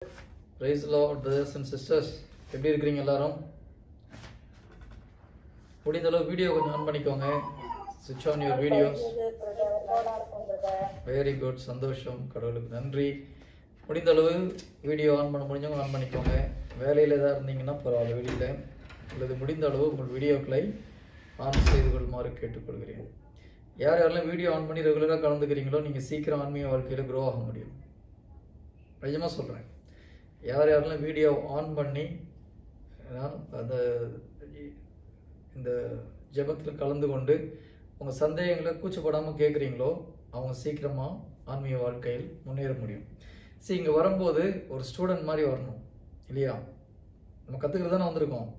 Praise the Lord, brothers and sisters. எப்படி இருக்கீங்க எல்லாரும்? முடிந்த அளவு வீடியோ கொஞ்சம் ஆன் பண்ணிக்கோங்க. Switch on your videos. Very good. சந்தோஷம். கடவுளுக்கு நன்றி. முடிந்த அளவு வீடியோ ஆன் பண்ண முடிஞ்சவங்க ஆன் பண்ணிக்கோங்க. வேலையில் ஏதாவது இருந்தீங்கன்னா பரவாயில்ல, வெளியில் அல்லது முடிந்த அளவு உங்கள் வீடியோக்களை ஆன் செய்து கொள்ளுமாறு கேட்டுக்கொள்கிறேன். யார் யாரெல்லாம் வீடியோ ஆன் பண்ணி ரெகுலராக கலந்துக்கிறீங்களோ நீங்கள் சீக்கிரம் ஆன்மீக வாழ்க்கையில் க்ரோ ஆக முடியும். நிஜமாக சொல்கிறேன். யார் யாரெல்லாம் வீடியோ ஆன் பண்ணி அந்த இந்த ஜெபத்தில் கலந்து கொண்டு உங்கள் சந்தேகங்களை கூச்சப்படாமல் கேட்குறீங்களோ அவங்க சீக்கிரமாக ஆன்மீக வாழ்க்கையில் முன்னேற முடியும். சரி, இங்கே வரும்போது ஒரு ஸ்டூடெண்ட் மாதிரி வரணும் இல்லையா? நம்ம கற்றுக்கிறது தானே வந்திருக்கோம்.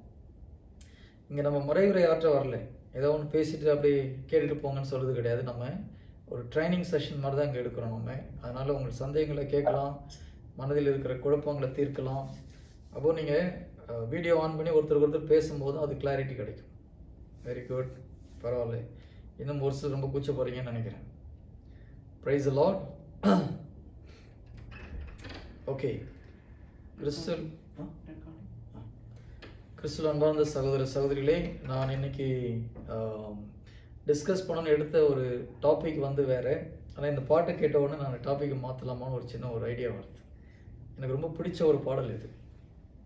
இங்கே நம்ம முறையுரை ஆற்ற வரல, ஏதோ ஒன்று பேசிட்டு அப்படி கேட்டுட்டு போங்கன்னு சொல்கிறது கிடையாது. நம்ம ஒரு ட்ரைனிங் செஷன் மாதிரி தான் இங்கே எடுக்கிறோம் நம்ம. அதனால் உங்கள் சந்தேகங்களை கேட்கலாம், மனதில் இருக்கிற குழப்பங்களை தீர்க்கலாம். அப்போது நீங்கள் வீடியோ ஆன் பண்ணி ஒருத்தருக்கு ஒருத்தர் பேசும்போது அது கிளாரிட்டி கிடைக்கும். வெரி குட், பரவாயில்ல. இன்னும் ஒரு சிலர் ரொம்ப கூச்ச போகிறீங்கன்னு நினைக்கிறேன். Price the Lord. ஓகே, கிறிஸ்துவில் அன்பார்ந்த சகோதர சகோதரிகளே, நான் இன்னைக்கு டிஸ்கஸ் பண்ணணும்னு எடுத்த ஒரு டாபிக் வந்து வேறு. ஆனால் இந்த பாட்டை கேட்ட உடனே நான் டாப்பிக்கை மாற்றலாமான்னு ஒரு சின்ன ஒரு ஐடியா வருது. எனக்கு ரொம்ப பிடிச்ச ஒரு பாடல் இது,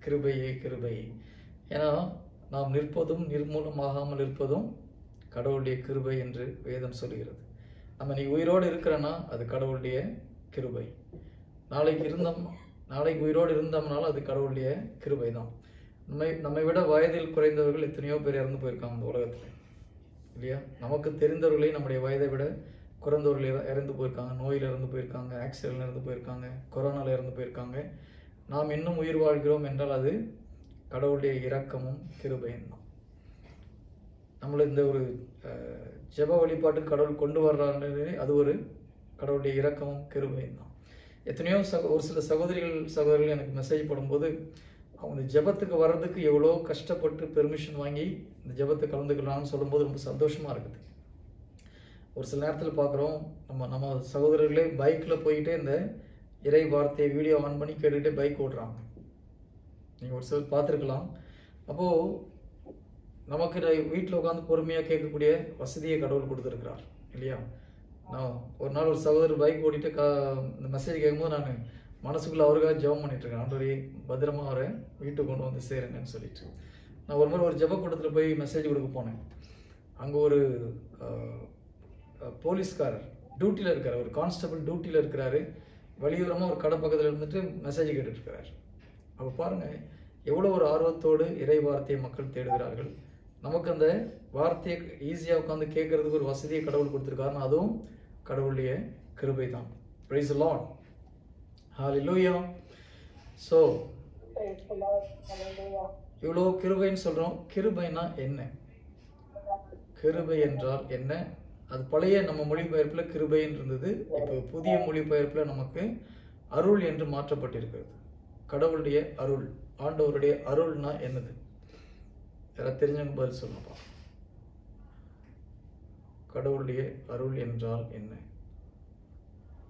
கிருபையே கிருபையே. ஏன்னா நாம் நிற்பதும் நிர்மூலமாகாமல் இருப்பதும் கடவுளுடைய கிருபை என்று வேதம் சொல்கிறது. நம்ம நீ உயிரோடு இருக்கிறன்னா அது கடவுளுடைய கிருபை. நாளைக்கு உயிரோடு இருந்தோம்னாலும் அது கடவுளுடைய கிருபை தான். நம்மை விட வயதில் குறைந்தவர்கள் எத்தனையோ பேர் இறந்து போயிருக்காங்க இந்த உலகத்தில் இல்லையா? நமக்கு தெரிந்தவர்களே நம்முடைய வயதை விட குறைந்தவர்கள் இறந்து போயிருக்காங்க, நோயில் இறந்து போயிருக்காங்க, ஆக்சிடென்ட்ல இறந்து போயிருக்காங்க, கொரோனாவில் இறந்து போயிருக்காங்க. நாம் இன்னும் உயிர் வாழ்கிறோம் என்றால் அது கடவுளுடைய இரக்கமும் கிருபையும் தான். நம்மளை இந்த ஒரு ஜெப வழிபாட்டுக்கு கடவுள் கொண்டு வர்றாரு, அது ஒரு கடவுளுடைய இரக்கமும் கிருபையும் தான். எத்தனையோ ஒரு சில சகோதரிகள் எனக்கு மெசேஜ் போடும்போது அவங்க இந்த ஜெபத்துக்கு வர்றதுக்கு எவ்வளோ கஷ்டப்பட்டு பெர்மிஷன் வாங்கி இந்த ஜெபத்தை கலந்துக்கலாம்னு சொல்லும்போது ரொம்ப சந்தோஷமாக இருக்குது. ஒரு சில நேரத்தில் பார்க்குறோம், நம்ம சகோதரர்களே பைக்கில் போயிட்டு இந்த இறை வார்த்தையை வீடியோ ஆன் பண்ணி கேட்டுக்கிட்டே பைக் ஓட்டுறாங்க. நீங்கள் ஒரு சிலர் பார்த்துருக்கலாம். அப்போது நமக்கு வீட்டில் உட்காந்து பொறுமையாக கேட்கக்கூடிய வசதியை கடவுள் கொடுத்துருக்கிறார் இல்லையா? நான் ஒரு நாள் ஒரு சகோதரர் பைக் ஓட்டிட்டு இந்த மெசேஜ் கேட்கும்போது நான் மனசுக்குள்ளே அவருக்காக ஜெபம் பண்ணிட்டுருக்கேன். ஆண்டவரே பத்திரமா அவரை வீட்டுக்கு கொண்டு வந்து சேருங்கன்னு சொல்லிட்டு. நான் ஒரு முறை ஒரு ஜெப கூட்டத்தில் போய் மெசேஜ் கொடுக்க போனேன். அங்கே ஒரு போலீஸ்காரர் டியூட்டியில் இருக்கிறார், ஒரு கான்ஸ்டபிள் டியூட்டியில் இருக்கிறாரு. வழியோரமாக ஒரு கடை பக்கத்தில் இருந்துட்டு மெசேஜ் கேட்டுட்ருக்கிறார். அப்போ பாருங்கள் எவ்வளோ ஒரு ஆர்வத்தோடு இறை வார்த்தையை மக்கள் தேடுகிறார்கள். நமக்கு அந்த வார்த்தையை ஈஸியாக உட்காந்து கேட்கறதுக்கு ஒரு வசதியை கடவுள் கொடுத்துருக்காருன்னா அதுவும் கடவுளுடைய கிருபை தான். Price the Lord. Hallelujah. So இவ்வளோ கிருபைன்னு சொல்கிறோம். கிருபைனா என்ன? கிருபை என்றால் என்ன? அது பழைய நம்ம மொழிபெயர்ப்பில் கிருபைன்னு இருந்தது. இப்போ புதிய மொழிபெயர்ப்பில் நமக்கு அருள் என்று மாற்றப்பட்டிருக்கிறது. கடவுளுடைய அருள், ஆண்டவருடைய அருள்னா என்னது? யாராவது தெரிஞ்சவங்க பதில் சொல்லணும்ப்பா. கடவுளுடைய அருள் என்றால் என்ன?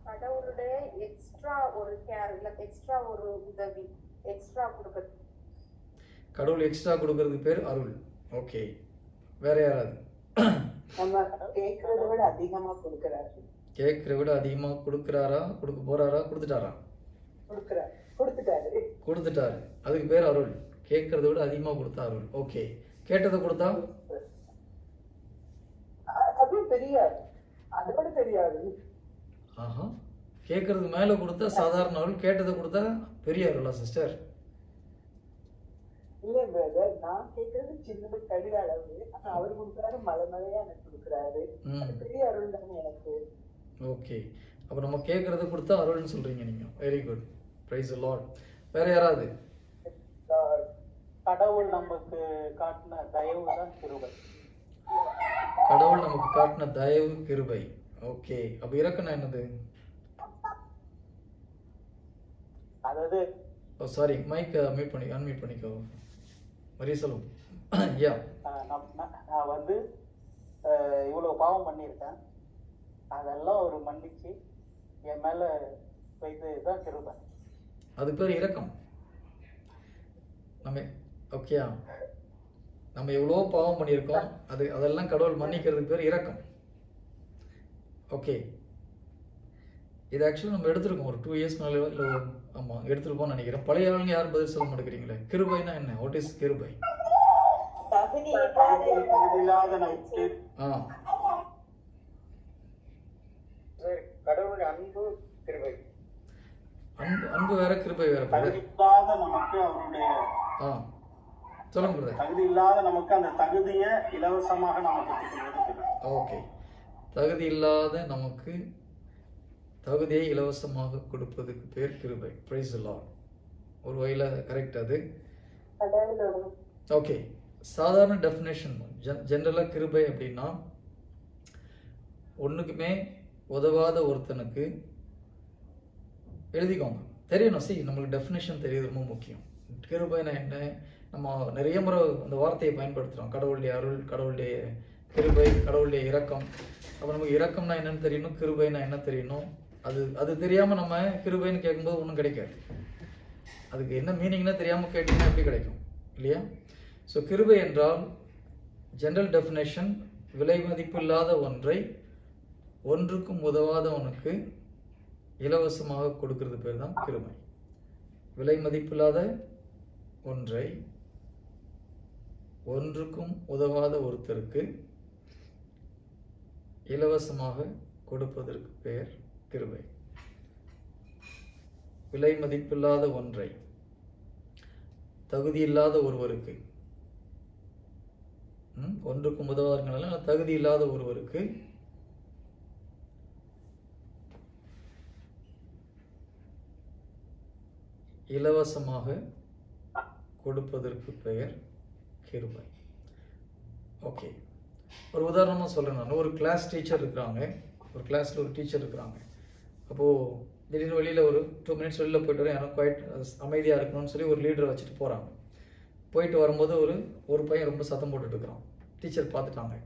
கடவுளுடைய எக்ஸ்ட்ரா ஒரு கேர், இல்ல எக்ஸ்ட்ரா ஒரு உதவி, எக்ஸ்ட்ரா கொடுக்கிறது. கடவுள் எக்ஸ்ட்ரா கொடுக்கறதுக்கு பேர் அருள். ஓகே, வேற யாராவது? நம்ம கேட்கறத விட அதிகமா கொடுக்கிறாரு. கேட்கறத விட அதிகமா கொடுக்கறாரா? கொடுக்க போறாரா? கொடுத்துட்டாரா? கொடுத்துட்டாரு. அதுக்கு பேர் அருள். கேட்கறத விட அதிகமா கொடுத்தா அருள். ஓகே, கேட்டதை கொடுத்தா அது தெரியாது, அது கூட தெரியாது. ஆஹா, கேட்கறதுக்கு மேல கொடுத்தா சாதாரண அருள், கேட்டதை கொடுத்தா பெரிய அருளா சிஸ்டர்? இல்ல பிரதர், நான் கேட்கறது சின்னது கடித அளவு, ஆனா அவர் கொடுக்குறாரு மலை மலையா எனக்கு கொடுக்குறாரு. பெரிய அருள் தானே எனக்கு. ஓகே, அப்ப நம்ம கேட்கறத கொடுத்தா அருள்னு சொல்றீங்க நீங்க. Very good, price the Lord. வேற யாராவது? கடவுள் நமக்கு காட்டின தயவு தான் கிருபை. கடவுள் நமக்கு காட்டின தயவு கிருபை. ஓகே, அப்ப இரக்கம்னா என்னது? அதாவது சாரி, மைக் அன்மியூட் பண்ணிக்கோ. வரி சொல்லும். யா, நான் வந்து இவ்வளவு பாவம் பண்ணியிருக்கேன், அதெல்லாம் ஒரு மன்னிச்சு என் மேல வைத்ததுதான் கிருபை. அது பேர் இரக்கம். நம்ம ஓகேயா, நம்ம எவ்வளோ பாவம் பண்ணியிருக்கோம், அதெல்லாம் கடவுள் மன்னிக்கிறதுக்கு பேர் இரக்கம். ஓகே, இது ஆக்சுவலாக நம்ம எடுத்திருக்கோம் ஒரு 2 இயர்ஸ் மேலே, இல்லை ஆமாம் எடுத்திருக்கோம்னு நினைக்கிறேன். பழைய ஆளுங்க யாரும் பதில் சொல்ல மாட்டேங்கிறீங்களே. கிருபைனா என்ன? வாட் இஸ் கிருபை? கடவுளுடைய அன்பு கிருபை. அன்பு வேற, கிருபை வேற. நமக்கு அவருடைய சொல்லுங்க பிரதர். தகுதி இல்லாத நமக்கு அந்த தகுதியை இலவசமாக நமக்கு. ஓகே, தகுதி இல்லாத நமக்கு தகுதியை இலவசமாக கொடுப்பதுக்கு பேர் கிருபை. Price the Lord. ஒரு வகையில் கரெக்ட் அது. ஓகே, சாதாரண டெஃபினேஷன் ஜென்ரலாக கிருபை அப்படின்னா ஒன்றுக்குமே உதவாத ஒருத்தனுக்கு எழுதிக்கோங்க, தெரியணும். நம்மளுக்கு டெஃபினேஷன் தெரியுது, ரொம்ப முக்கியம். கிருபைனா என்ன? நம்ம நிறைய முறை அந்த வார்த்தையை பயன்படுத்துகிறோம். கடவுளுடைய அருள், கடவுளுடைய கிருபை, கடவுளுடைய இரக்கம். அப்போ நமக்கு இரக்கம்னா என்னன்னு தெரியணும், கிருபைனா என்ன தெரியணும். அது தெரியாமல் நம்ம கிருபைன்னு கேட்கும்போது ஒன்றும் கிடைக்காது. அதுக்கு என்ன மீனிங்னா தெரியாமல் கேட்டீங்கன்னா எப்படி கிடைக்கும் இல்லையா? ஸோ கிருபை என்றால் ஜென்ரல் டெஃபினேஷன், விலை மதிப்பு இல்லாத ஒன்றை ஒன்றுக்கும் உதவாதவனுக்கு இலவசமாக கொடுக்கறது பேர் தான் கிருபை. விலை மதிப்பில்லாத ஒன்றை ஒன்றுக்கும் உதவாத ஒருத்தருக்கு இலவசமாக கொடுப்பதற்கு பெயர் கிருபை. விலை மதிப்பில்லாத ஒன்றை தகுதியில்லாத ஒருவருக்கு, ஒன்றுக்கும் உதவாதவர்களால தகுதி இல்லாத ஒருவருக்கு இலவசமாக கொடுப்பதற்கு பெயர் கிருபை. ஓகே, ஒரு உதாரணமாக சொல்கிறேன். நான் ஒரு கிளாஸ் டீச்சர் இருக்கிறாங்க, ஒரு கிளாஸில் ஒரு டீச்சர் இருக்கிறாங்க. அப்போது திடீர்னு வெளியில் ஒரு 2 மினிட்ஸ் வெளியில் போயிட்டு வரேன், எனக்கு குவைட் அமைதியாக இருக்கணும்னு சொல்லி ஒரு லீடரை வச்சுட்டு போகிறாங்க. போயிட்டு வரும்போது ஒரு பையன் ரொம்ப சத்தம் போட்டுட்டு இருக்கிறான். டீச்சர் பார்த்துட்டாங்க.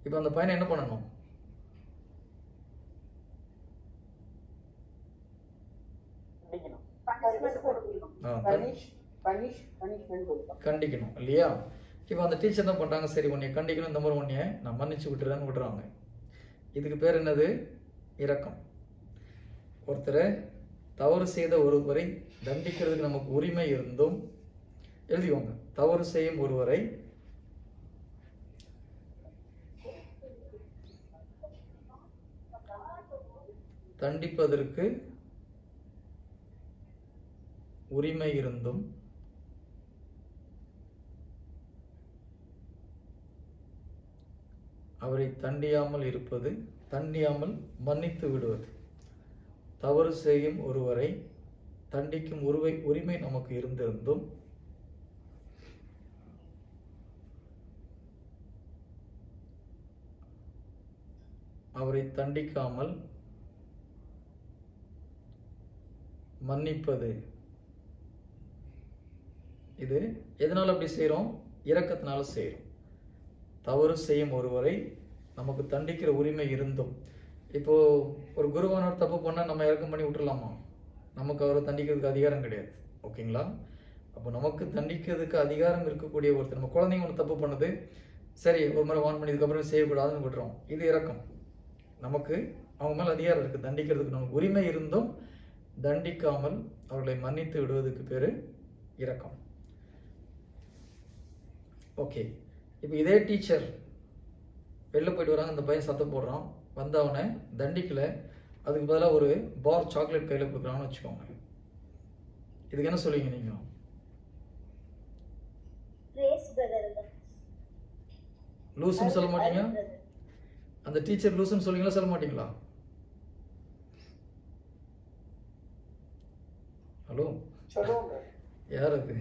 இப்போ அந்த பையனை என்ன பண்ணணும்? கண்டிக்கணும் இல்லையா? இப்போ அந்த டீச்சர் என்ன பண்ணுறாங்க, சரி உன்னைய கண்டிக்கணும், இந்த மாதிரி உன்னைய நான் மன்னிச்சு விட்டுறேன்னு விடுறாங்க. இதுக்கு பேர் என்னது? இரக்கம். ஒருத்தரை தவறு செய்த ஒருவரை தண்டிக்கிறதுக்கு நமக்கு உரிமை இருந்தும், எழுதிக்கோங்க, தவறு செய்யும் ஒருவரை தண்டிப்பதற்கு உரிமை இருந்தும் அவரை தண்டியாமல் மன்னித்து விடுவது. தவறு செய்யும் ஒருவரை தண்டிக்கும் உரிமை நமக்கு இருந்திருந்தும் அவரை தண்டிக்காமல் மன்னிப்பது. இது எதனால அப்படி செய்கிறோம்? இரக்கத்தினால செய்கிறோம். தவறு செய்யும் ஒருவரை நமக்கு தண்டிக்கிற உரிமை இருந்தும். இப்போ ஒரு குருவானவர் தப்பு பண்ணால் நம்ம இறக்கம் பண்ணி விட்டுடலாமா? நமக்கு அவரை தண்டிக்கிறதுக்கு அதிகாரம் கிடையாது. ஓகேங்களா? அப்போ நமக்கு தண்டிக்கிறதுக்கு அதிகாரம் இருக்கக்கூடிய ஒருத்தர், நம்ம குழந்தைங்க ஒன்று தப்பு பண்ணுது, சரி ஒரு முறை வான் பண்ணதுக்கப்புறம் செய்யக்கூடாதுன்னு விட்டுறோம். இது இரக்கம். நமக்கு அவங்க மேலே அதிகாரம் இருக்குது, தண்டிக்கிறதுக்கு நமக்கு உரிமை இருந்தும் தண்டிக்காமல் அவர்களை மன்னித்து விடுவதற்கு பேர் இரக்கம். ஓகே, இப்போ இதே டீச்சர் வெளில போயிட்டு வராங்க, அந்த பையன் சத்தம் போடுறான், வந்து அவனை தண்டிக்கலை, அதுக்கு பதிலாக ஒரு பார் சாக்லேட் கையில் கொடுக்குறான்னு வச்சுக்கோங்க. இதுக்கு என்ன சொல்லுவீங்க நீங்க? லூசுன்னு சொல்ல மாட்டீங்க? அந்த டீச்சர் லூசுன்னு சொல்லுவீங்களா, சொல்ல மாட்டீங்களா? ஹலோ, யார் அது?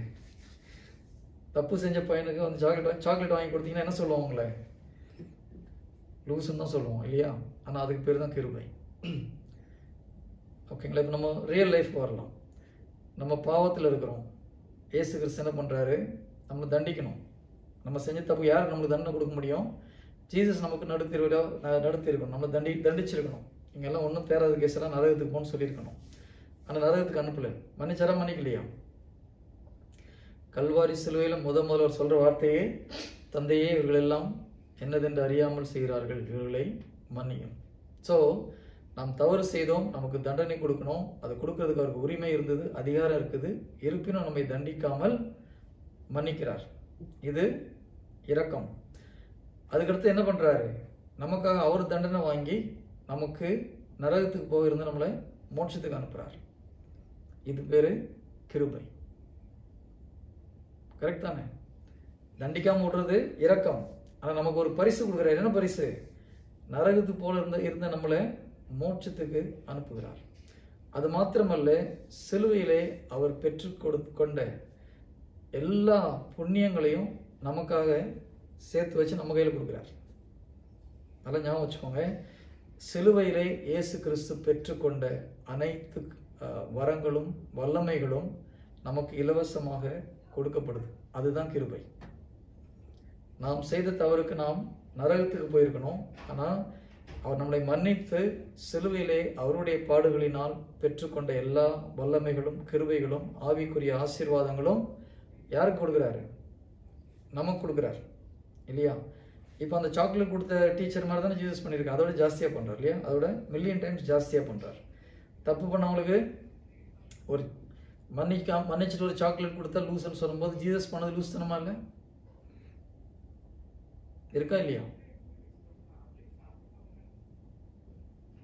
தப்பு செஞ்ச பையனுக்கு வந்து சாக்லேட் வாங்கி கொடுத்தீங்கன்னா என்ன சொல்லுவோம்? உங்களை லூசுன்னு தான் சொல்லுவோம் இல்லையா? ஆனால் அதுக்கு பேர் தான் கிருபை. ஓகேங்களா? இப்போ நம்ம ரியல் லைஃப்க்கு வரலாம். நம்ம பாவத்தில் இருக்கிறோம், இயேசு கிறிஸ்து என்ன பண்ணுறாரு? நம்மளை தண்டிக்கணும். நம்ம செஞ்ச தப்பு யாருக்கு நம்மளுக்கு தண்டனை கொடுக்க முடியும்? ஜீசஸ் நமக்கு நடுத்திருக்கணும், நம்மளை தண்டிச்சிருக்கணும். இங்கெல்லாம் ஒன்றும் தேராத கேஸெல்லாம் நரகத்துக்கு போகணும்னு சொல்லியிருக்கணும். ஆனால் நரகத்துக்கு அனுப்பல. மன்னிச்சாரா மன்னிக்கலையா? கல்வாரி சிலுவையில் முதல்வர் சொல்ற வார்த்தையே, தந்தையே இவர்கள் எல்லாம் என்னதென்று அறியாமல் செய்கிறார்கள், இவர்களை மன்னியும். ஸோ நாம் தவறு செய்தோம், நமக்கு தண்டனை கொடுக்கணும், அது கொடுக்கறதுக்கு அவருக்கு உரிமை இருந்தது, அதிகாரம் இருக்குது. இருப்பினும் நம்மை தண்டிக்காமல் மன்னிக்கிறார். இது இரக்கம். அதுக்கடுத்து என்ன பண்றாரு? நமக்காக அவர் தண்டனை வாங்கி நமக்கு நரகத்துக்கு போகிருந்து நம்மளை மோட்சத்துக்கு அனுப்புறார். இது பேரு கிருபை. கரெக்ட் தானே? தண்டிக்காம விடுறது இரக்கம். ஆனா நமக்கு ஒரு பரிசு கொடுக்குறாரு. என்ன பரிசு? நரகத்து போல இருந்த நம்மளை மோட்சத்துக்கு அனுப்புகிறார். அது மாத்திரமல்ல, சிலுவையிலே அவர் பெற்று கொண்ட எல்லா புண்ணியங்களையும் நமக்காக சேர்த்து வச்சு நம்ம கையில் கொடுக்குறார். நல்லா ஞாபகம் வச்சுக்கோங்க. சிலுவையிலே இயேசு கிறிஸ்து பெற்றுக்கொண்ட அனைத்து வரங்களும் வல்லமைகளும் நமக்கு இலவசமாக கொடுக்கப்படுது. அதுதான் கிருபை. நாம் செய்த தவறுக்கு நாம் நரகத்துக்கு போயிருக்கணும். ஆனால் அவர் நம்மளை மன்னித்து சிலுவையிலே அவருடைய பாடுகளினால் பெற்றுக்கொண்ட எல்லா வல்லமைகளும் கிருபைகளும் ஆவிக்குரிய ஆசீர்வாதங்களும் யாருக்கு கொடுக்குறாரு? நமக்கு கொடுக்குறாரு இல்லையா? இப்போ அந்த சாக்லேட் கொடுத்த டீச்சர் மாதிரி தானே ஜீசஸ் பண்ணியிருக்காரு. அதோட ஜாஸ்தியாக பண்ணுறார் இல்லையா? அதோட மில்லியன் டைம்ஸ் ஜாஸ்தியாக பண்ணுறார். தப்பு பண்ணவங்களுக்கு ஒரு மன்னிச்சுட்டு ஒரு சாக்லேட் கொடுத்தா லூஸ்ன்னு சொல்லும்போது ஜீசஸ் பண்ணது லூஸ் தனமா இல்லை? இருக்கா இல்லையா?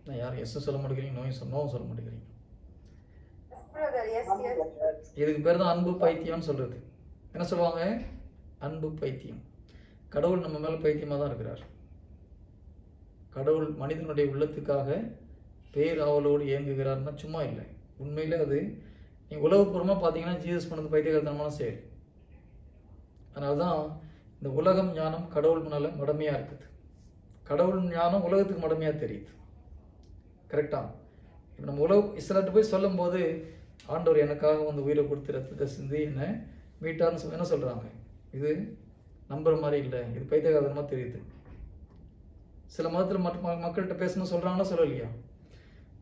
நான் யாரும் எஸ் சொல்ல மாட்டேங்கிறீங்க, நோவும் சொல்ல மாட்டேங்கிறீங்க. இதுக்கு பேர் தான் அன்பு பைத்தியம்னு சொல்றது. என்ன சொல்லுவாங்க? அன்பு பைத்தியம். கடவுள் நம்ம மேல பைத்தியமா தான் இருக்கிறார். கடவுள் மனிதனுடைய உள்ளத்துக்காக பேராவலோடு இயங்குகிறார்னா சும்மா இல்லை. உண்மையிலே அது நீ உலகப்பூர்வமா பார்த்தீங்கன்னா ஜீசஸ் பண்ணது பைத்தியகாரத்தனமான செயல். அதனால்தான் இந்த உலகம் ஞானம் கடவுள் முன்னால மடமையா இருக்குது. கடவுள் ஞானம் உலகத்துக்கு மடமையா தெரியுது. கரெக்டா? இப்போ நம்ம இஸ்லாட்டு போய் சொல்லும் போது ஆண்டவர் எனக்காக வந்து உயிரை கொடுத்து ரத்தத்தை சிந்தி என்ன மீட்டார்னு என்ன சொல்றாங்க? இது நம்புற மாதிரி இல்லை, இது பைத்தியகாரத்தனமா தெரியுது. சில மதத்தில் மக்கள்கிட்ட பேசணும் சொல்றாங்கன்னா சொல்லலையா?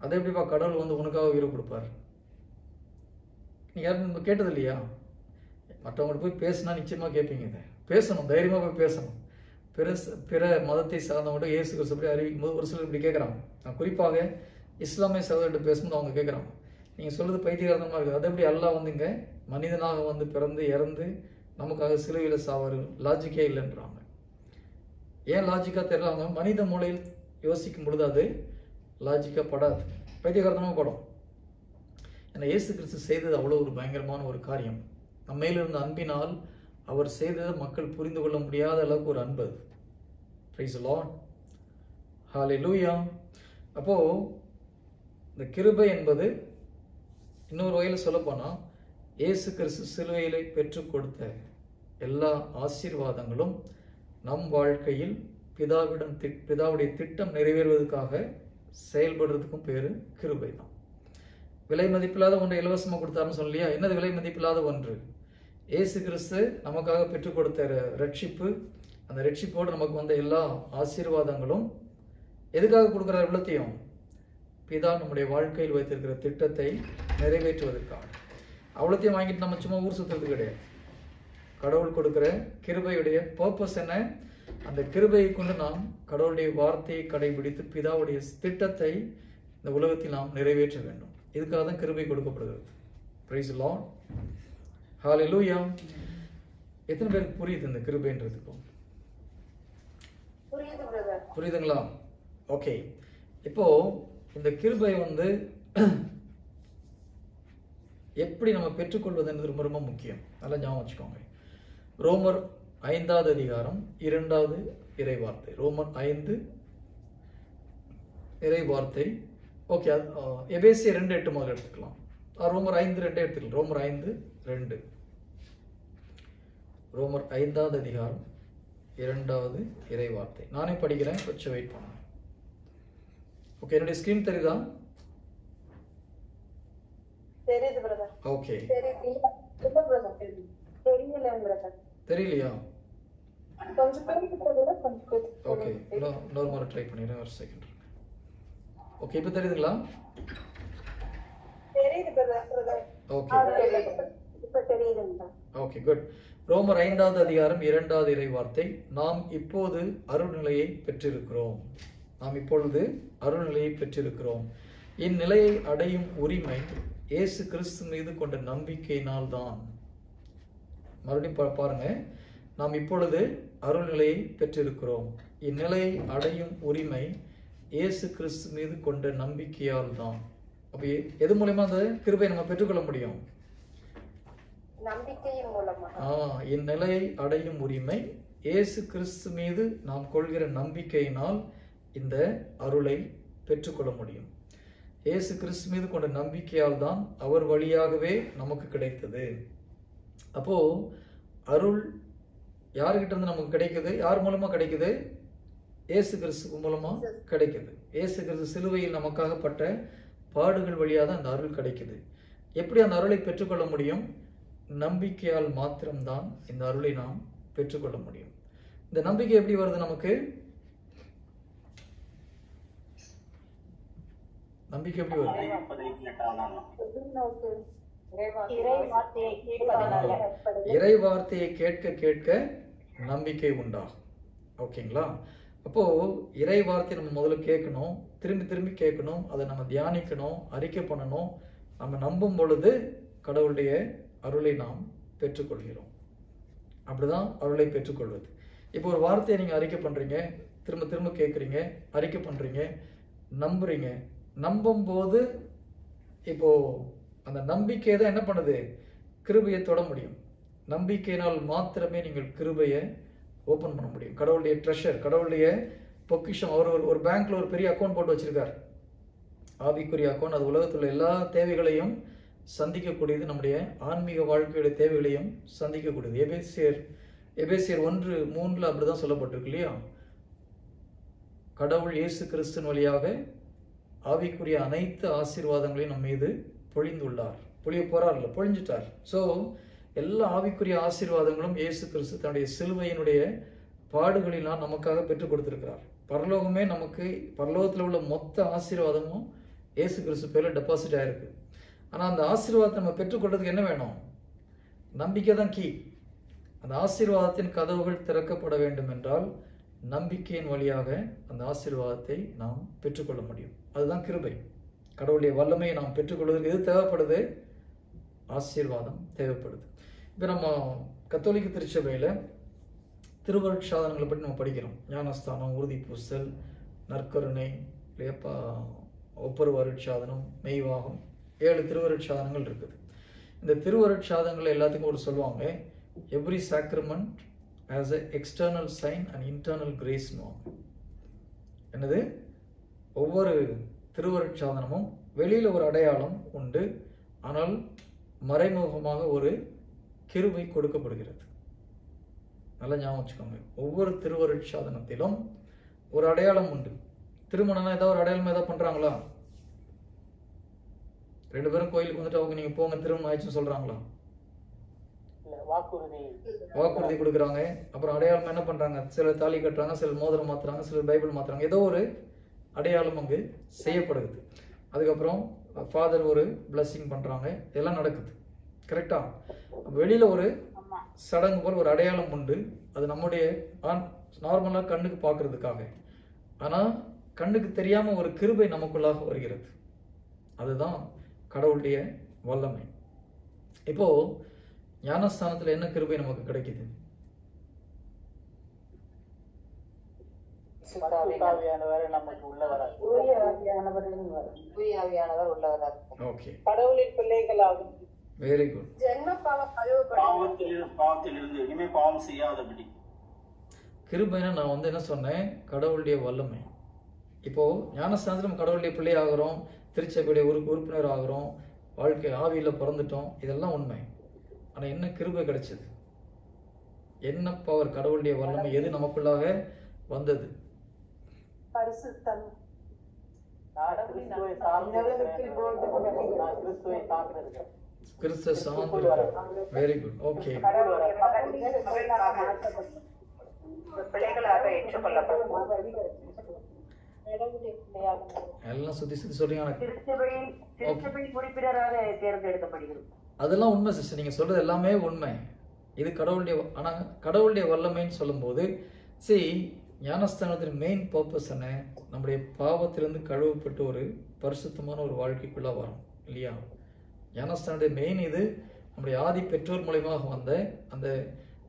அதே எப்படிப்பா கடவுள் வந்து உனக்காக உயிரை கொடுப்பார்? நீ யாரும் கேட்டது இல்லையா? மற்றவங்கள்ட்ட போய் பேசினா நிச்சயமா கேட்பீங்க. இதை பேசணும், தைரியமா போய் பேசணும். பிற மதத்தை சார்ந்தவங்க இயேசு கிறிஸ்து அப்படி அறிவிக்கும் போது ஒரு சிலர் இப்படி கேட்குறாங்க. நான் குறிப்பாக இஸ்லாமிய சகோதரர்கிட்ட பேசும்போது அவங்க கேட்குறாங்க, நீங்கள் சொல்றது பைத்தியகாரத்தனமா இருக்குது. அது எப்படி அல்லாஹ் வந்து இங்கே மனிதனாக வந்து பிறந்து இறந்து நமக்காக சிலுவையில் சாவாரு? லாஜிக்கே இல்லைன்றாங்க. ஏன் லாஜிக்கா தெரியல? மனித மூளையில் யோசிக்கும் பொழுது அது லாஜிக்கா படாது, பைத்தியகாரத்தனமா படம். ஏன்னா இயேசு கிறிஸ்து செய்தது அவ்வளோ ஒரு பயங்கரமான ஒரு காரியம். நம்ம மேலிருந்த அன்பினால் அவர் செய்தது மக்கள் புரிந்து கொள்ள முடியாத அளவுக்கு ஒரு அன்பு. பிரைஸ் தி லார்ட், ஹல்லேலூயா. அப்போ இந்த கிருபை என்பது இன்னொரு வகையில் சொல்லப்போனா இயேசு கிறிஸ்து சிலுவையிலே பெற்றுக் கொடுத்த எல்லா ஆசீர்வாதங்களும் நம் வாழ்க்கையில் பிதாவுடைய திட்டம் நிறைவேறுவதற்காக செயல்படுறதுக்கும் பேரு கிருபை தான். விலை மதிப்பில்லாத ஒன்றை இலவசமாக கொடுத்தாருன்னு சொல்லலையா? என்னது விலை மதிப்பில்லாத ஒன்று? இயேசு கிறிஸ்து நமக்காக பெற்றுக் கொடுத்த ரட்சிப்பு. அந்த ரட்சிப்போடு நமக்கு வந்த எல்லா ஆசீர்வாதங்களும் எதுக்காக கொடுக்குறார்? இவ்வளத்தையும் பிதா நம்முடைய வாழ்க்கையில் வைத்திருக்கிற திட்டத்தை நிறைவேற்றுவதற்காக. அவ்வளோத்தையும் வாங்கிட்டு நம்ம சும்மா ஊர் சுற்றுறது கிடையாது. கடவுள் கொடுக்கிற கிருபையுடைய பர்பஸ் என்ன? அந்த கிருபையை கொண்டு நாம் கடவுளுடைய வார்த்தையை கடைபிடித்து பிதாவுடைய திட்டத்தை இந்த உலகத்தில் நாம் நிறைவேற்ற வேண்டும். இதுக்காக தான் கிருபை கொடுக்கப்படுகிறது. பிரைஸ் தி லார்ட், ஹல்லேலூயா. எத்தனை பேருக்கு புரியுது இந்த கிருபைன்றது? புரியுதுங்களா? ஓகே. இப்போ இந்த கிருபை வந்து எப்படி நம்ம பெற்றுக்கொள்வது ரொம்ப ரொம்ப முக்கியம். நல்லா ஞாபகம் வச்சுக்கோங்க. ரோமர் 5வது அதிகாரம் 2வது இறைவார்த்தை. ரோமர் 5 இறைவார்த்தை. ஓகே, எபேசியர் 2:8 முதல்ல எடுத்துக்கலாம். ரோமர் 5:2 எடுத்துக்கலாம். ரோமர் 5:2. ரோமர் 5வது அதிகாரம் 2வது இறைவார்த்தை. நானே படிக்கிறேன், கொஞ்சம் வெயிட் பண்ணுங்க. ஓகே, என்னுடைய ஸ்கிரீன் தெரியுதா? தெரியுது பிரதர். ஓகே, தெரியலையா? ஓகே, இன்னொரு முறை ட்ரை பண்ணிடுறேன், ஒரு செகண்ட். ஓகே, இப்போ தெரியுதுங்களா? தெரியுது பிரதர். ஓகே இப்ப தெரியுதுங்க. Okay, good. ரோமர் 5வது அதிகாரம் 2வது இறை வார்த்தை, நாம் இப்போது அருள்நிலையை பெற்றிருக்கிறோம். நாம் இப்பொழுது அருள்நிலையை பெற்றிருக்கிறோம். இந்நிலையை அடையும் உரிமை இயேசு கிறிஸ்து மீது கொண்ட நம்பிக்கையினால் தான். மறுபடியும் பாருங்க, நாம் இப்பொழுது அருள்நிலையை பெற்றிருக்கிறோம். இந்நிலையை அடையும் உரிமை இயேசு கிறிஸ்து மீது கொண்ட நம்பிக்கையால் தான். அப்ப எது மூலமா அந்த கிருபையை நம்ம பெற்றுக்கொள்ள முடியும்? நம்பிக்கையின் மூலமா. இந்நிலையை அடையும் உரிமை இயேசு கிறிஸ்து மீது நாம் கொள்கிற நம்பிக்கையினால் இந்த அருளை பெற்றுக்கொள்ள முடியும். இயேசு கிறிஸ்து மீது கொண்ட நம்பிக்கையால் தான் அவர் வழியாகவே நமக்கு கிடைத்தது. அப்போ அருள் யாருக்கிட்ட இருந்து நமக்கு கிடைக்குது? யார் மூலமா கிடைக்குது? இயேசு கிறிஸ்து மூலமா கிடைக்குது. இயேசு கிறிஸ்து சிலுவையில் நமக்காக பட்ட பாடுகள் வழியாக தான் அந்த அருள் கிடைக்குது. எப்படி அந்த அருளை பெற்றுக்கொள்ள முடியும்? நம்பிக்கையால் மாத்திரம்தான் இந்த அருளை நாம் பெற்றுக்கொள்ள முடியும். இந்த நம்பிக்கை எப்படி வருது நமக்கு? நம்பிக்கை எப்படி வருது? இறை வார்த்தையை கேட்க கேட்க நம்பிக்கை உண்டாகும். ஓகேங்களா? அப்போ இறை வார்த்தை நம்ம முதல்ல கேட்கணும், திரும்பி திரும்பி கேட்கணும், அதை நம்ம தியானிக்கணும், அறிக்கை பண்ணணும். நம்ம நம்பும் பொழுது கடவுளுடைய அருளை நாம் பெற்றுக்கொள்கிறோம். அப்படிதான் அருளை பெற்றுக்கொள்வது. இப்போ ஒரு வார்த்தையை நீங்க அறிக்கை பண்றீங்க, திரும்ப திரும்ப கேட்குறீங்க, அறிக்கை பண்றீங்க, நம்புறீங்க. நம்பும் போது இப்போ அந்த நம்பிக்கை தான் என்ன பண்ணுது? கிருபையை தொட முடியும். நம்பிக்கையினால் மாத்திரமே நீங்கள் கிருபையை ஓபன் பண்ண முடியும். கடவுளுடைய ட்ரெஷர், கடவுளுடைய பொக்கிஷம். அவர் ஒரு பேங்க்ல ஒரு பெரிய அக்கௌண்ட் போட்டு வச்சிருக்கார், ஆவிக்குரிய அக்கௌண்ட். அது உலகத்துல எல்லா தேவைகளையும் சந்திக்கக்கூடியது, நம்முடைய ஆன்மீக வாழ்க்கையுடைய தேவைகளையும் சந்திக்கக்கூடியது. எபேசியர் 1:3 அப்படிதான் சொல்லப்பட்டிருக்கு இல்லையா? கடவுள் இயேசு கிறிஸ்துவின் வழியாக ஆவிக்குரிய அனைத்து ஆசீர்வாதங்களையும் நம் மீது பொழிந்துள்ளார். பொழிய போறார் இல்ல, பொழிஞ்சிட்டார். ஸோ எல்லா ஆவிக்குரிய ஆசீர்வாதங்களும் இயேசு கிறிஸ்து தன்னுடைய சிலுவையினுடைய பாடுகளினால் நமக்காக பெற்றுக் கொடுத்திருக்கிறார். பரலோகமே நமக்கு, பரலோகத்தில் உள்ள மொத்த ஆசீர்வாதமும் இயேசு கிறிஸ்து பேர்ல டெபாசிட் ஆயிருக்கு. ஆனா அந்த ஆசீர்வாதத்தை நம்ம பெற்றுக்கொள்றதுக்கு என்ன வேணும்? நம்பிக்கை தான் கீ. அந்த ஆசீர்வாதத்தின் கதவுகள் திறக்கப்பட வேண்டும் என்றால் நம்பிக்கையின் வழியாக அந்த ஆசீர்வாதத்தை நாம் பெற்றுக்கொள்ள முடியும். அதுதான் கிருபை. கடவுளுடைய வல்லமையை நாம் பெற்றுக்கொள்வதற்கு எது தேவைப்படுது? ஆசீர்வாதம் தேவைப்படுது. இப்போ நம்ம கத்தோலிக்க திருச்சபையில திருவருட்சாதனங்களை பற்றி நம்ம படிக்கிறோம். ஞானஸ்தானம், உறுதி பூசல், நற்கருணை, ஒப்பரு வருட்சாதனம், மெய்வாகம், 7 திருவருட்சாதனங்கள் இருக்குது. இந்த திருவருட்சாதனங்கள் எல்லாத்துக்கும் ஒரு சொல்லுவாங்க, every sacrament as a external sign and internal கிரேஸ்னுவாங்க. என்னது? ஒவ்வொரு திருவருட்சாதனமும் வெளியில ஒரு அடையாளம் உண்டு, ஆனால் மறைமுகமாக ஒரு கிருபை கொடுக்கப்படுகிறது. நல்லா ஞாபகம் வச்சுக்கோங்க. ஒவ்வொரு திருவருட்சாதனத்திலும் ஒரு அடையாளம் உண்டு. திருமணம்னா ஏதாவது ஒரு அடையாளம் ஏதாவது பண்றாங்களா? 2 பேரும் கோயிலுக்கு வந்துட்டு அவங்க நீங்க போங்க திருமணம் ஆயிடுச்சுன்னு சொல்றாங்களா? வாக்குறுதி கொடுக்குறாங்க. அப்புறம் அடையாளம் என்ன பண்றாங்க? சிலர் தாலி கட்டுறாங்க, சிலர் மோதிரம் மாத்துறாங்க, சிலர் பைபிள் மாத்துறாங்க. ஏதோ ஒரு அடையாளம் அங்கு செய்யப்படுது. அதுக்கப்புறம் ஃபாதர் ஒரு பிளஸிங் பண்றாங்க. இதெல்லாம் நடக்குது. கரெக்டா? வெளியில ஒரு சடங்கு போல ஒரு அடையாளம் உண்டு. அது நம்முடைய நார்மலா கண்ணுக்கு பார்க்கறதுக்காக. ஆனா கண்ணுக்கு தெரியாம ஒரு கிருபை நமக்குள்ளாக வருகிறது. அதுதான் கடவுளுடைய வல்லமை. இப்போ ஞானஸ்தானத்துல என்ன கிருபை நமக்கு கிடைக்குது? கடவுளின் பிள்ளைகளாகும். Very good. இனிமே பாவம் செய்யாதபடி. கிருபைனா நான் என்ன சொன்னேன்? கடவுளுடைய வல்லமை. இப்போ ஞானஸ்தானத்துல நம்ம கடவுளுடைய பிள்ளை ஆகிறோம், திருச்சபையுடைய உறுப்பினர் ஆகிறோம், வாழ்க்கை ஆவியில பிறந்துட்டோம். இதெல்லாம் உண்மை. ஆனா என்ன கிருபை கிடைச்சது? என்ன பவர்? கடவுளுடைய வல்லமை எது நமக்குள்ளாக வந்தது? பரிசுத்தம். கிறிஸ்துவை சார்ந்து. Very good. ஓகே. கடவுளுடைய பிள்ளையாக எல்லாம் சுத்தி சுத்தி சொல்றீங்க. ஆனா திருச்சபை உறுப்பினராக தேர்ந்தெடுக்கப்படுகிறது. அதெல்லாம் உண்மை சிஸ்டர், நீங்க சொல்றது எல்லாமே உண்மை. இது கடவுளுடைய, ஆனா கடவுளுடைய வல்லமைன்னு சொல்லும்போது ஞானஸ்தானத்தின் மெயின் பர்பஸ் என்ன? நம்முடைய பாவத்திலிருந்து கழுவப்பட்டு ஒரு பரிசுத்தமான ஒரு வாழ்க்கைக்குள்ள வரும் இல்லையா? ஞானஸ்தானத்துடைய மெயின் இது நம்முடைய ஆதி பெற்றோர் மூலமாக வந்த அந்த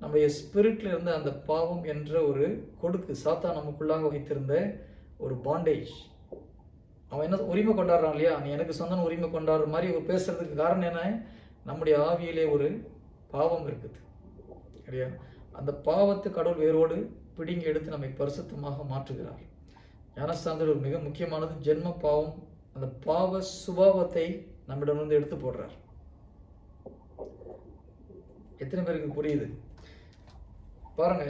நம்முடைய ஸ்பிரிட்ல இருந்த அந்த பாவம் என்ற ஒரு கொடுக்கு சாத்தான் நமக்குள்ளாக வைத்திருந்த ஒரு பாண்டேஜ். அவன் என்ன உரிமை கொண்டாடுறான் இல்லையா? நீ எனக்கு சொந்தம் உரிமை கொண்டாடுற மாதிரி ஒரு பேசுறதுக்கு காரணம் என்ன? நம்முடைய ஆவியிலே ஒரு பாவம் இருக்குது இல்லையா? அந்த பாவத்தை கடவுள் வேரோடு பிடிங்கி எடுத்து நம்மை பரிசுத்தமாக மாற்றுகிறார். ஞானஸ்தானத்தில் ஒரு மிக முக்கியமானது ஜென்ம பாவம். அந்த பாவ சுபாவத்தை நம்மிடமிருந்து எடுத்து போடுறார். எத்தனை பேருக்கு புரியுது பாருங்க.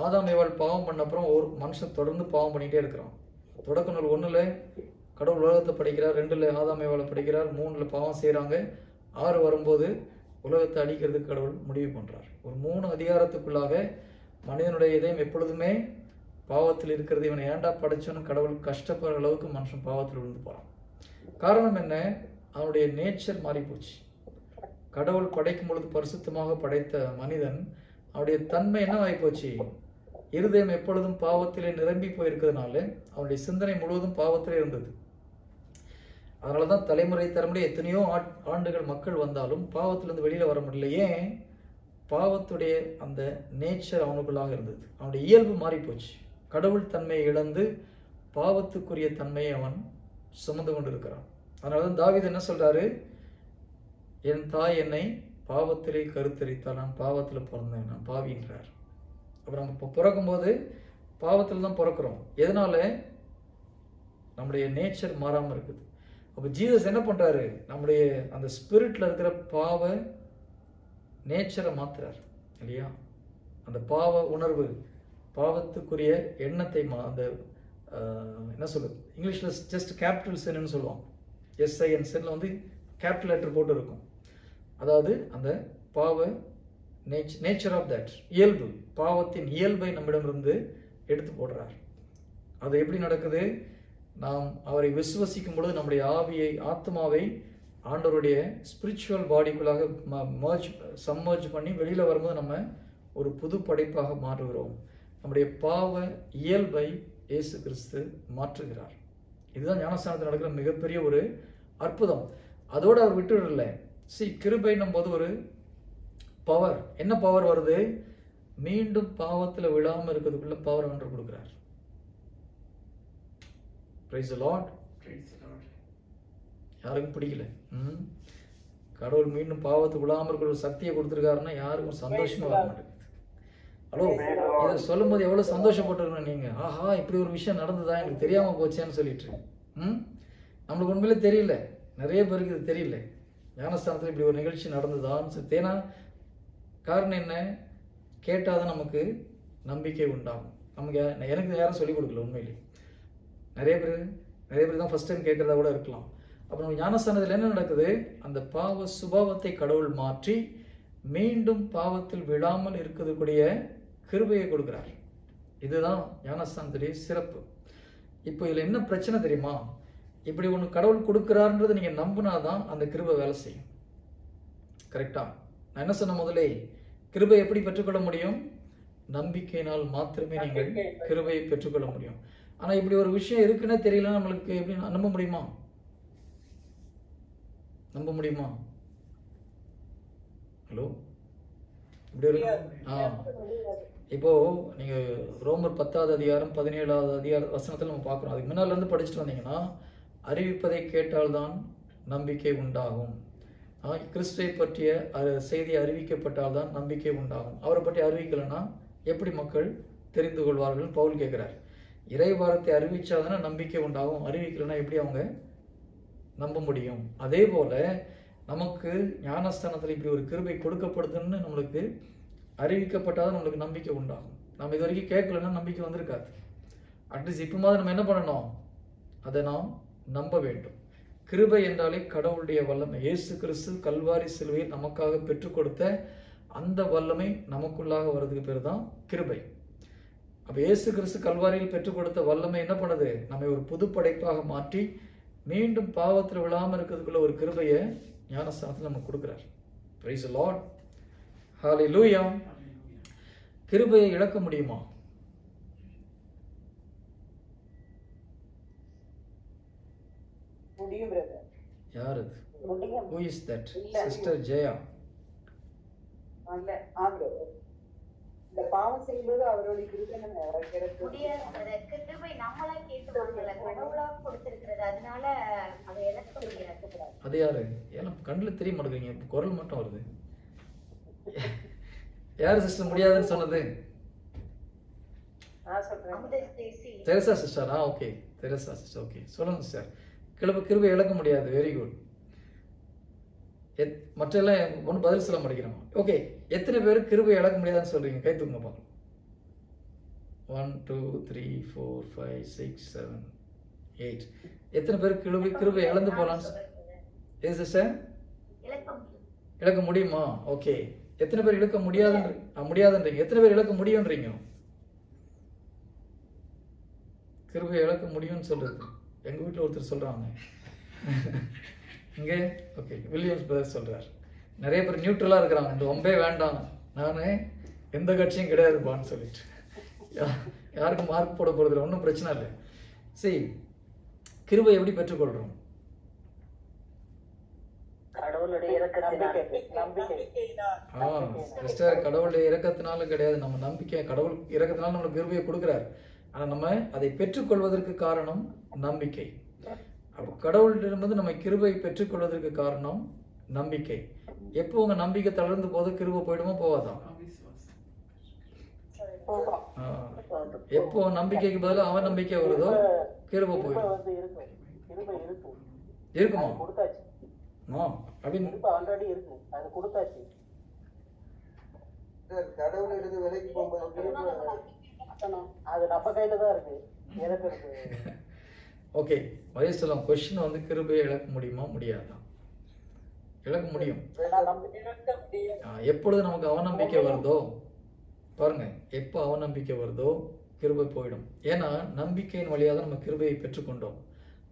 ஆதாம் ஏவாள் பாவம் பண்ண அப்புறம் ஒரு மனுஷன் தொடர்ந்து பாவம் பண்ணிட்டே இருக்கிறான். தொடக்க நூல் 1ல் கடவுள் உலகத்தை படைக்கிறார், 2ல் ஆதாம் ஏவாளை படைக்கிறார், 3ல் பாவம் செய்கிறாங்க, 6 வரும்போது உலகத்தை அழிக்கிறதுக்கு கடவுள் முடிவு பண்றார். ஒரு 3 அதிகாரத்துக்குள்ளாக மனிதனுடைய இதயம் எப்பொழுதுமே பாவத்தில் இருக்கிறது. இவனை ஏண்டா படைச்சோன்னு கடவுள் கஷ்டப்படுற அளவுக்கு மனுஷன் பாவத்தில் விழுந்து போறான். காரணம் என்ன? அவனுடைய நேச்சர் மாறி போச்சு. கடவுள் படைக்கும் பொழுது பரிசுத்தமாக படைத்த மனிதன் அவனுடைய தன்மை என்ன ஆகி போச்சு? இருதயம் எப்பொழுதும் பாவத்திலே நிரம்பி போயிருக்கிறதுனால அவனுடைய சிந்தனை முழுவதும் பாவத்திலே இருந்தது. அதனாலதான் தலைமுறை எத்தனையோ ஆண்டுகள் மக்கள் வந்தாலும் பாவத்திலிருந்து வெளியில வர முடியல. ஏன்? பாவத்துடைய அந்த நேச்சர் அவனுக்குள்ளாக இருந்தது. அவனுடைய இயல்பு மாறி போச்சு. கடவுள் தன்மையை இழந்து பாவத்துக்குரிய தன்மையை அவன் சுமந்து கொண்டு இருக்கிறான். அதனாலதான் தாவீது என்ன சொல்றாரு? என் தாய் என்னை பாவத்திலே கருத்தரித்தால் நான் பாவத்தில் பிறந்தேன், நான் பாவின்றார். அப்புறம் நம்ம இப்போ பிறக்கும் போது பாவத்தில் தான் பிறக்கிறோம். எதனால? நம்முடைய நேச்சர் மாறாம இருக்குது. அப்போ ஜீசஸ் என்ன பண்றாரு? நம்முடைய அந்த ஸ்பிரிட்ல இருக்கிற பாவ நேச்சரை மாத்துறார் இல்லையா? அந்த பாவ உணர்வு, பாவத்துக்குரிய எண்ணத்தை அந்த என்ன சொல்றது, இங்கிலீஷ்ல ஜஸ்ட் கேபிட்டல் சின்னு சொல்லுவாங்க. எஸ்ஐஎன் சின்ல வந்து கேபிட்டல் லெட்டர் போட்டு இருக்கும். அதாவது அந்த பாவ நேச்சர் ஆஃப் தட், இயல்பு, பாவத்தின் இயல்பை நம்மிடமிருந்து எடுத்து போடுறார். அது எப்படி நடக்குது? நாம் அவரை விசுவசிக்கும் பொழுது நம்முடைய ஆவியை, ஆத்மாவை ஆண்டவருடைய ஸ்பிரிச்சுவல் பாடிக்குள்ளாக சம்மர்ஜ் பண்ணி வெளியில வரும்போது நம்ம ஒரு புது படைப்பாக மாறுகிறோம். நம்முடைய பாவ இயல்பை இயேசு கிறிஸ்து மாற்றுகிறார். இதுதான் ஞானஸ்தானத்தில் நடக்கிற மிகப்பெரிய ஒரு அற்புதம். அதோடு அவர் விட்டுவிடல. கிருபைன்னும் போது ஒரு பவர். என்ன பவர் வருது? மீண்டும் பாவத்தில் விழாம இருக்கிறதுக்குள்ள பவர் ஒன்று கொடுக்கிறார். Praise the Lord. யாருக்கும் பிடிக்கல. கடவுள் மீண்டும் பாவத்துக்கு விழாம இருக்கிற ஒரு சக்தியை கொடுத்துருக்காருன்னா யாருக்கும் சந்தோஷமா வர மாட்டேங்குது. ஹலோ, இதை சொல்லும் போது எவ்வளவு சந்தோஷப்பட்டிருக்கணும் நீங்க. ஆஹா, இப்படி ஒரு விஷயம் நடந்ததா, எனக்கு தெரியாம போச்சேன்னு சொல்லிட்டு. நம்மளுக்கு உண்மையிலே தெரியல, நிறைய பேருக்கு இது தெரியல. ஞானஸ்தானத்தில் இப்படி ஒரு நிகழ்ச்சி நடந்ததான்னு. ஏன்னா காரணம் என்ன? கேட்டாதான் நமக்கு நம்பிக்கை உண்டாகும். நமக்கு எனக்கு யாரும் சொல்லிக் கொடுக்கல. உண்மையிலே நிறைய பேர் தான் ஃபர்ஸ்ட் டைம் கேட்கறதா கூட இருக்கலாம். அப்புறம் ஞானஸ்தானத்தில் என்ன நடக்குது? அந்த பாவ சுபாவத்தை கடவுள் மாற்றி மீண்டும் பாவத்தில் விழாமல் இருக்கக்கூடிய கிருபையை கொடுக்கிறார். இதுதான் ஞானஸ்தானத்துடைய சிறப்பு. இப்போ இதுல என்ன பிரச்சனை தெரியுமா? இப்படி ஒன்று கடவுள் கொடுக்கிறார்ன்றதை நீங்க நம்பினாதான் அந்த கிருபை வேலை செய்யும். கரெக்டா? நான் என்ன சொன்ன முதலே, கிருபை எப்படி பெற்றுக்கொள்ள முடியும்? நம்பிக்கையினால் மாத்திரமே நீங்கள் கிருபையை பெற்றுக்கொள்ள முடியும். ஆனா இப்படி ஒரு விஷயம் இருக்குன்னே தெரியல, நம்மளுக்கு எப்படி நம்ப முடியுமா? நம்ப முடியுமா? ஹலோ, இப்படி ஒரு இப்போ நீங்க ரோமர் 10வது அதிகாரம் 17வது அதிகார வசனத்தில் நம்ம பார்க்கிறோம். அதுக்கு முன்னால இருந்து படிச்சுட்டு வந்தீங்கன்னா, அறிவிப்பதை கேட்டால்தான் நம்பிக்கை உண்டாகும். கிறிஸ்துவை பற்றிய செய்தி அறிவிக்கப்பட்டால்தான் நம்பிக்கை உண்டாகும். அவரை பற்றி அறிவிக்கலைன்னா எப்படி மக்கள் தெரிந்து கொள்வார்கள்? பவுல் கேட்கிறார். இறைவாரத்தை அறிவிச்சாதானே நம்பிக்கை உண்டாகும், அறிவிக்கலைன்னா எப்படி அவங்க நம்ப முடியும்? அதே போல நமக்கு ஞானஸ்தானத்தில் இப்படி ஒரு கிருபை கொடுக்கப்படுதுன்னு நம்மளுக்கு அறிவிக்கப்பட்டாதான் நம்மளுக்கு நம்பிக்கை உண்டாகும். நம்ம இது வரைக்கும் கேட்கலன்னா நம்பிக்கை வந்திருக்காது. அட்லீஸ்ட் இப்போ மாதிரி நம்ம என்ன பண்ணணும்? அதை நாம் நம்ப வேண்டும். கிருபை என்றாலே கடவுளுடைய வல்லமை. இயேசு கிறிஸ்து கல்வாரி சிலுவையை நமக்காக பெற்றுக் கொடுத்த அந்த வல்லமை நமக்குள்ளாக வர்றதுக்கு பேர் தான் கிருபை. அப்ப இயேசு கிறிஸ்து கல்வாரியில் பெற்றுக் கொடுத்த வல்லமை என்ன பண்ணுது? நம்மை ஒரு புது படைப்பாக மாற்றி மீண்டும் பாவத்தில் விழாம இருக்கிறதுக்குள்ள ஒரு கிருபையை ஞானஸ்தானத்தில் நமக்கு கொடுக்கிறார். Praise the Lord. ஹalleluya. கிருபையை இழக்க முடியுமா? முடியும் பிரதர். யார் அது? முடியும். Who is that? Sister Jaya. அல்ல ஆண்டவர் இந்த பாவம் செய்யும்போது அவருடைய கிருபை நம்ம இறக்கிறது முடியாது. கிருபை நம்மளா கேட்டு வாங்கல, கடவுளா கொடுத்திருக்கிறது. அதனால அதை இழக்க முடியாது. அது யாரு? ஏன்னா கண்ணில் தெரிய மாட்டேங்கிறீங்க, குரல் மட்டும் வருது. யாரு சிஸ்டர் முடியாதுன்னு சொன்னது? நான் சொல்றேன். Teresa sister. Okay, Teresa sister. Okay, சொல்லுங்க சிஸ்டர். கிருபை இழக்க முடியாது. Very good. மற்ற எல்லாம் ஒன்றும் பதில் சொல்ல மாட்டேங்கிறோம். ஓகே, எத்தனை பேர் கிருபை இழக்க முடியாதுன்னு சொல்றீங்க? கை தூங்க பார்க்கலாம். 1 2 3 4 5 6 7 8. எத்தனை பேர் கிருபை இழந்து போகலான்னு? எது சிஸ்டர்? இழக்க முடியுமா? ஓகே. எத்தனை பேர் இழக்க முடியாதுன்றீங்க? எத்தனை பேர் இழக்க முடியும்ன்றீங்க? கிருபை இழக்க முடியும்னு சொல்றது எங்க வீட்டில் ஒருத்தர் சொல்றாங்க. இங்கே ஓகே, வில்லியம்ஸ் பிரதர் சொல்றார். நிறைய பேர் நியூட்ரலா இருக்கிறாங்க, இந்த ஒம்பே வேண்டாம், நானு எந்த கட்சியும் கிடையாதுப்பான்னு சொல்லிட்டு யாருக்கும் மார்க் போட போறது ஒன்றும் பிரச்சனை இல்லை. சரி, கிருபை எப்படி பெற்றுக்கொள்றோம்? கடவுளுடைய இரக்கத்தினால, சிஸ்டர், கடவுளுடைய இரக்கத்தினால கிடையாது, நம்ம நம்பிக்கை. கடவுள் இரக்கத்தினால நம்மளுக்கு கிருபையை கொடுக்கிறார். ஆனா நம்ம அதை பெற்றுக்கொள்வதற்கு காரணம் நம்பிக்கை. அப்போ கடவுளிடமிருந்து நம்ம கிருபை பெற்றுக்கொள்வதற்கு காரணம் நம்பிக்கை. எப்போ உங்க நம்பிக்கை தளர்ந்து போது கிருபை போயிடுமா போவாதா? எப்போ நம்பிக்கைக்கு பதிலாக அவன் நம்பிக்கை வருதோ கிருபை போயிடும். இருக்குமா? அப்படின்னு கடவுளிடத்து விலைக்கு போகும்போது அது நம்ம கையில தான் இருக்கு. ஓகே, வயசுலாம் கொஸ்டின் வந்து கிருபையை இழக்க முடியுமா முடியாதா? இழக்க முடியும். எப்பொழுது நமக்கு அவநம்பிக்கை வருதோ பாருங்க, எப்போ அவநம்பிக்கை வருதோ கிருபை போயிடும். ஏன்னா நம்பிக்கையின் வழியாக தான் நம்ம கிருபையை பெற்றுக்கொண்டோம்.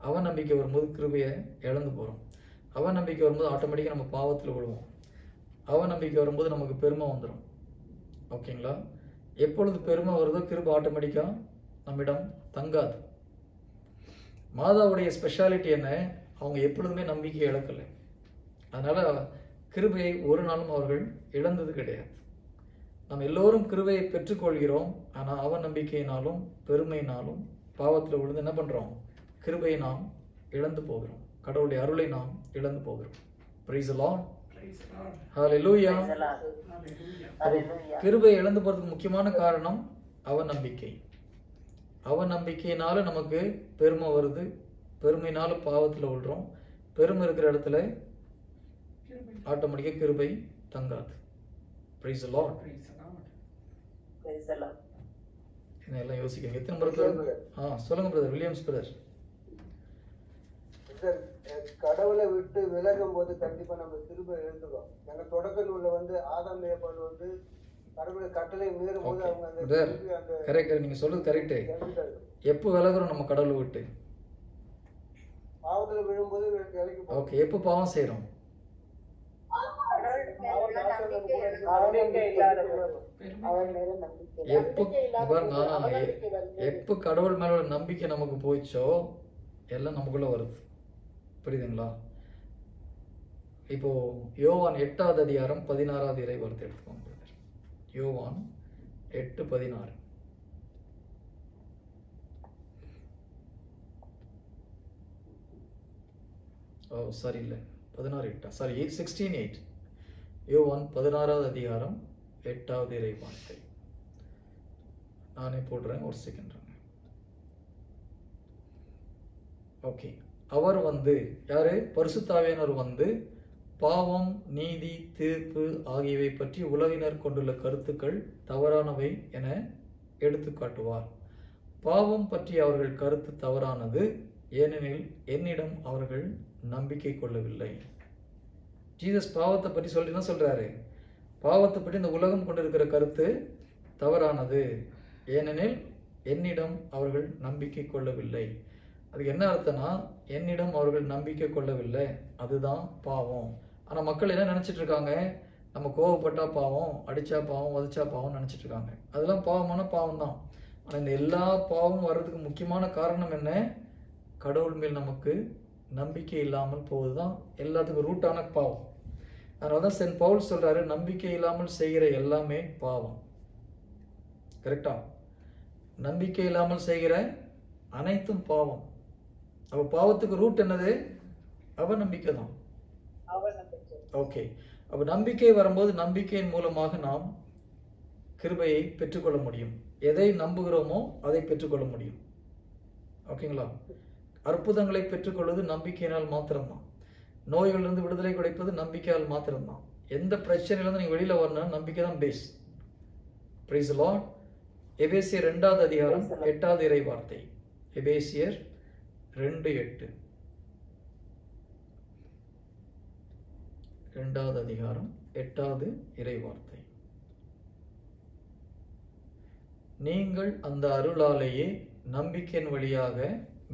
அவநம்பிக்கை வரும்போது கிருபையை இழந்து போகிறோம். அவநம்பிக்கை வரும்போது ஆட்டோமேட்டிக்காக நம்ம பாவத்தில் விழுவோம். அவநம்பிக்கை வரும்போது நமக்கு பெருமை வந்துடும். ஓகேங்களா? எப்பொழுது பெருமை வருதோ கிருபை ஆட்டோமேட்டிக்காக நம்மிடம் தங்காது. மாதாவுடைய ஸ்பெஷாலிட்டி என்ன? அவங்க எப்பொழுதுமே நம்பிக்கையை இழக்கலை. அதனால கிருபையை ஒரு நாளும் அவர்கள் இழந்தது கிடையாது. நம்ம எல்லோரும் கிருபையை பெற்றுக்கொள்கிறோம். ஆனால் அவநம்பிக்கையினாலும் பெருமையினாலும் பாவத்தில் விழுந்து என்ன பண்றோம்? கிருபையை நாம் இழந்து போகிறோம். கடவுளுடைய அருளை நாம் இழந்து போகிறோம். Praise the Lord. Hallelujah. கிருபையை இழந்து போறதுக்கு முக்கியமான காரணம் அவநம்பிக்கை. அவநம்பிக்கையினால நமக்கு பெருமை வருது. பெருமையினால பாவத்தில் விழுறோம். பெருமை இருக்கிற இடத்துல ஆட்டோமேட்டிக்கா கிருபை தங்காது. Praise the Lord. என்ன எல்லாம் யோசிக்கிறீங்க? எத்தனை முறை சொல்லுங்க பிரதர், வில்லியம்ஸ் பிரதர். கடவுளை விட்டு விலகும் போது கண்டிப்பா நம்ம கிருபை எழுந்துடும். எங்க தொடக்க நூல்ல வந்து ஆதாம் ஏவாள் வந்து கடவுளை கட்டளை மீறும் போது அவங்க அந்த கரெக்ட், நீங்க சொல்றது கரெக்ட். எப்போ விலகுறோம் நம்ம கடவுளை விட்டு? பாவத்துல விழும்போது விலகி. ஓகே, எப்போ பாவம் செய்யறோம்? எப்போ கடவுள் மேல நம்பிக்கை நமக்கு போயிச்சோ எல்லாம் நமக்குள்ள வருது. புரியுதுங்களா? இப்போ யோவான் 8வது அதிகாரம் 16வது இறை வார்த்தை எடுத்துக்கோங்க. யோவான் 8:16. சாரி இல்லை, 16:8. சாரி, 16:8. யோவான் 16வது அதிகாரம் 8வது இறை வார்த்தை. நானே போடுறேன், ஒரு செகண்ட். ஓகே, அவர் வந்து யாரு? பரிசுத்த ஆவியானவர் வந்து பாவம், நீதி, தீர்ப்பு ஆகியவை பற்றி உலகினர் கொண்டுள்ள கருத்துக்கள் தவறானவை என எடுத்து காட்டுவார். பாவம் பற்றி அவர்கள் கருத்து தவறானது, ஏனெனில் என்னிடம் அவர்கள் நம்பிக்கை கொள்ளவில்லை. ஜீசஸ் பாவத்தை பற்றி சொல்லிட்டு என்ன சொல்றாரு? பாவத்தை பற்றி இந்த உலகம் கொண்டிருக்கிற கருத்து தவறானது. ஏனெனில் என்னிடம் அவர்கள் நம்பிக்கை கொள்ளவில்லை. அதுக்கு என்ன அர்த்தம்னா, என்னிடம் அவர்கள் நம்பிக்கை கொள்ளவில்லை, அதுதான் பாவம். ஆனால் மக்கள் என்ன நினச்சிட்டு இருக்காங்க, நம்ம கோவப்பட்டா பாவம், அடித்தா பாவம், உதைச்சா பாவம் நினச்சிட்டு இருக்காங்க. அதெல்லாம் பாவமான பாவம் தான். ஆனால் இந்த எல்லா பாவமும் வர்றதுக்கு முக்கியமான காரணம் என்ன? கடவுள் மேல் நமக்கு நம்பிக்கை இல்லாமல் போவது தான் எல்லாத்துக்கும் ரூட்டான பாவம். அதனால தான் சென்ட் பவுல் சொல்றாரு, நம்பிக்கை இல்லாமல் செய்கிற எல்லாமே பாவம். கரெக்டா? நம்பிக்கை இல்லாமல் செய்கிற அனைத்தும் பாவம். அப்ப பாவத்துக்கு ரூட் என்னது? அவநம்பிக்கை தான். ஓகே, அப்ப நம்பிக்கை வரும்போது நம்பிக்கையின் மூலமாக நாம் கிருபையை பெற்றுக்கொள்ள முடியும். எதை நம்புகிறோமோ அதை பெற்றுக்கொள்ள முடியும். ஓகேங்களா? அற்புதங்களை பெற்றுக்கொள்வது நம்பிக்கையினால் மாத்திரம்தான். நோய்களிலிருந்து விடுதலை கிடைப்பது நம்பிக்கையால் மாத்திரம்தான். எந்த பிரச்சனையிலிருந்து நீங்க வெளியில வரணும், நம்பிக்கை தான் பேஸ். Price the Lord. எபேசியர் 2வது அதிகாரம் 8வது இறை வார்த்தை. எபேசியர் 2:8. 2வது அதிகாரம் 8வது இறை வார்த்தை. நீங்கள் அந்த அருளாலேயே நம்பிக்கையின் வழியாக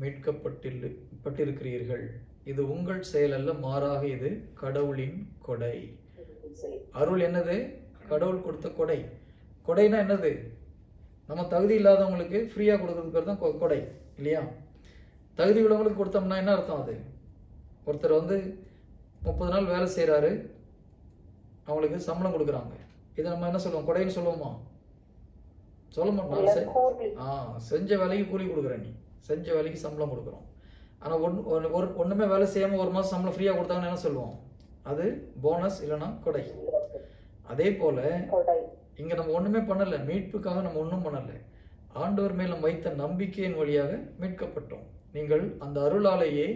மீட்கப்பட்டிருக்கிறீர்கள். இது உங்கள் செயல் அல்ல, மாறாக இது கடவுளின் கொடை. அருள் என்னது? கடவுள் கொடுத்த கொடை. கொடைனா என்னது? நம்ம தகுதி இல்லாதவங்களுக்கு ஃப்ரீயா கொடுக்கறதுக்கு பேர் தான் கொடை, இல்லையா? தகுதி உள்ளவங்களுக்கு கொடுத்தோம்னா என்ன அர்த்தம்? அது ஒருத்தர் 30 நாள் வேலை செய்யறாரு, அவங்களுக்கு சம்பளம் கொடுக்குறாங்க. இதை நம்ம என்ன சொல்லுவோம்? கொடைன்னு சொல்லுவோமா? சொல்ல மாட்டோம். செஞ்ச வேலைக்கு கூலி கொடுக்குற, நீ செஞ்ச வேலைக்கு சம்பளம் கொடுக்குறோம். ஆனா ஒண்ணுமே வேலை செய்யாம 1 மாசம் சம்பளம் ஃப்ரீயா கொடுத்தாங்கன்னு என்ன சொல்லுவோம்? அது போனஸ், இல்லைன்னா கொடை. அதே போல இங்க நம்ம ஒண்ணுமே பண்ணல, மீட்புக்காக நம்ம ஒன்றும் பண்ணல. ஆண்டவர் மேல் நம்ம வைத்த நம்பிக்கையின் வழியாக மீட்கப்பட்டோம். நீங்கள் அந்த அருளாலேயே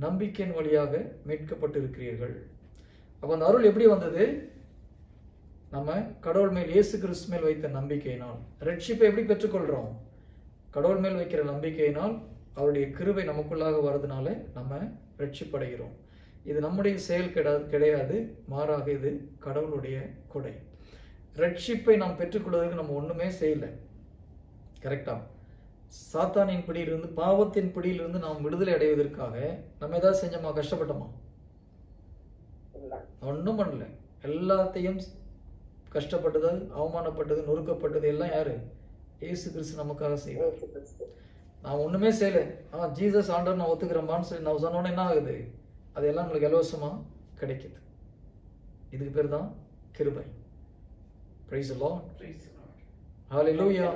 நம்பிக்கையின் வழியாக மீட்கப்பட்டிருக்கிறீர்கள். அப்ப அந்த அருள் எப்படி வந்தது? நம்ம கடவுள் மேல், இயேசு கிறிஸ்து மேல் வைத்த நம்பிக்கையினால். ரட்சிப்பை எப்படி பெற்றுக்கொள்றோம்? கடவுள் மேல் வைக்கிற நம்பிக்கையினால். அவருடைய கிருபை நமக்குள்ளாக வர்றதுனால நம்ம ரட்சிப்படைகிறோம். இது நம்முடைய செயல் கிடையாது, மாறாக இது கடவுளுடைய கொடை. ரட்சிப்பை நாம் பெற்றுக்கொள்வதற்கு நம்ம ஒண்ணுமே செய்யல. கரெக்டா? சாத்தானின் பிடியிலிருந்து, பாவத்தின் பிடியிலிருந்து நாம் விடுதலை அடைவதற்காக நம்ம ஏதாவது செஞ்சோமா? கஷ்டப்பட்டோமா? ஒன்றும் பண்ணல. எல்லாத்தையும் கஷ்டப்பட்டது, அவமானப்பட்டது, நொறுக்கப்பட்டது எல்லாம் யாரு? இயேசு கிறிஸ்து நமக்காக செய்வார். நான் ஒண்ணுமே செய்யல, ஜீசஸ் ஆண்டவர் நான் ஒத்துக்கிறேன்பான்னு சொல்லி நான் சொன்னோன்னே என்ன ஆகுது? அதெல்லாம் நம்மளுக்கு இலவசமா கிடைக்குது. இதுக்கு பேர் தான் கிருபை. Praise the Lord. Hallelujah.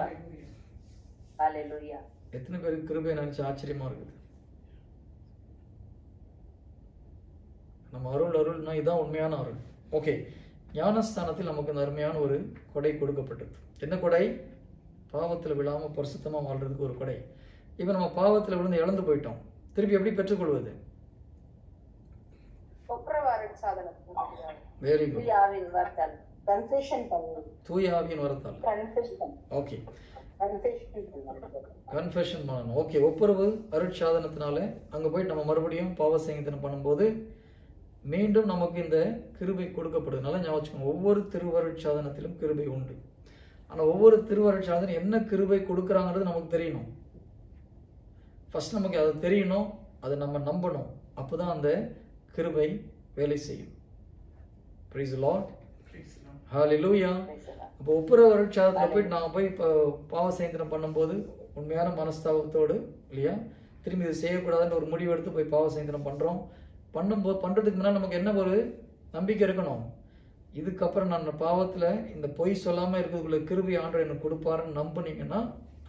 Hallelujah. எத்தனை பேருக்கு கிருபை நினைச்சு ஆச்சரியமா இருக்குது? நம்ம அருள்னா இதுதான் உண்மையான அருள். ஓகே, ஞானஸ்தானத்தில் நமக்கு இந்த அருமையான ஒரு கொடை கொடுக்கப்பட்டது. என்ன கொடை? பாவத்தில் விழாம பரிசுத்தமா வாழ்றதுக்கு ஒரு கொடை. இப்ப நம்ம பாவத்தில் விழுந்து இழந்து போயிட்டோம், திருப்பி எப்படி பெற்றுக்கொள்வது? Very good. தூய ஆவியின் வரத்தால். ஓகே, கன்ஃபெஷன் பண்ணணும். ஓகே, ஒப்புரவு அருட்சாதனத்தினால அங்க போய் நம்ம மறுபடியும் பாவ சங்கீதனம் பண்ணும்போது மீண்டும் நமக்கு இந்த கிருபை கொடுக்கப்படுது. நல்லா ஞாபகம் வச்சுக்கோங்க, ஒவ்வொரு திருவருட்சாதனத்திலும் கிருபை உண்டு. ஆனா ஒவ்வொரு திருவருட்சாதனம் என்ன கிருபை கொடுக்குறாங்கிறது நமக்கு தெரியணும். ஃபர்ஸ்ட் நமக்கு அது தெரியணும், அதை நம்ம நம்பணும். அப்போதான் அந்த கிருபை வேலை செய்யும். Praise the Lord. Hallelujah. அப்போ ஒப்புரவு அருட்சாதனத்துல போயிட்டு நாம போய் இப்போ பாவ சங்கீதனம் பண்ணும்போது உண்மையான மனஸ்தாபத்தோடு, இல்லையா, திரும்பி இது செய்யக்கூடாதுன்னு ஒரு முடிவு எடுத்து போய் பாவ சங்கீதனம் பண்றதுக்கு முன்னாடி நமக்கு என்ன ஒரு நம்பிக்கை இருக்கணும்? இதுக்கப்புறம் நான் பாவத்துல இந்த பொய் சொல்லாம இருக்கிறதுக்குள்ள கிருபை ஆண்டவர் எனக்கு கொடுப்பாருன்னு நம்புனீங்கன்னா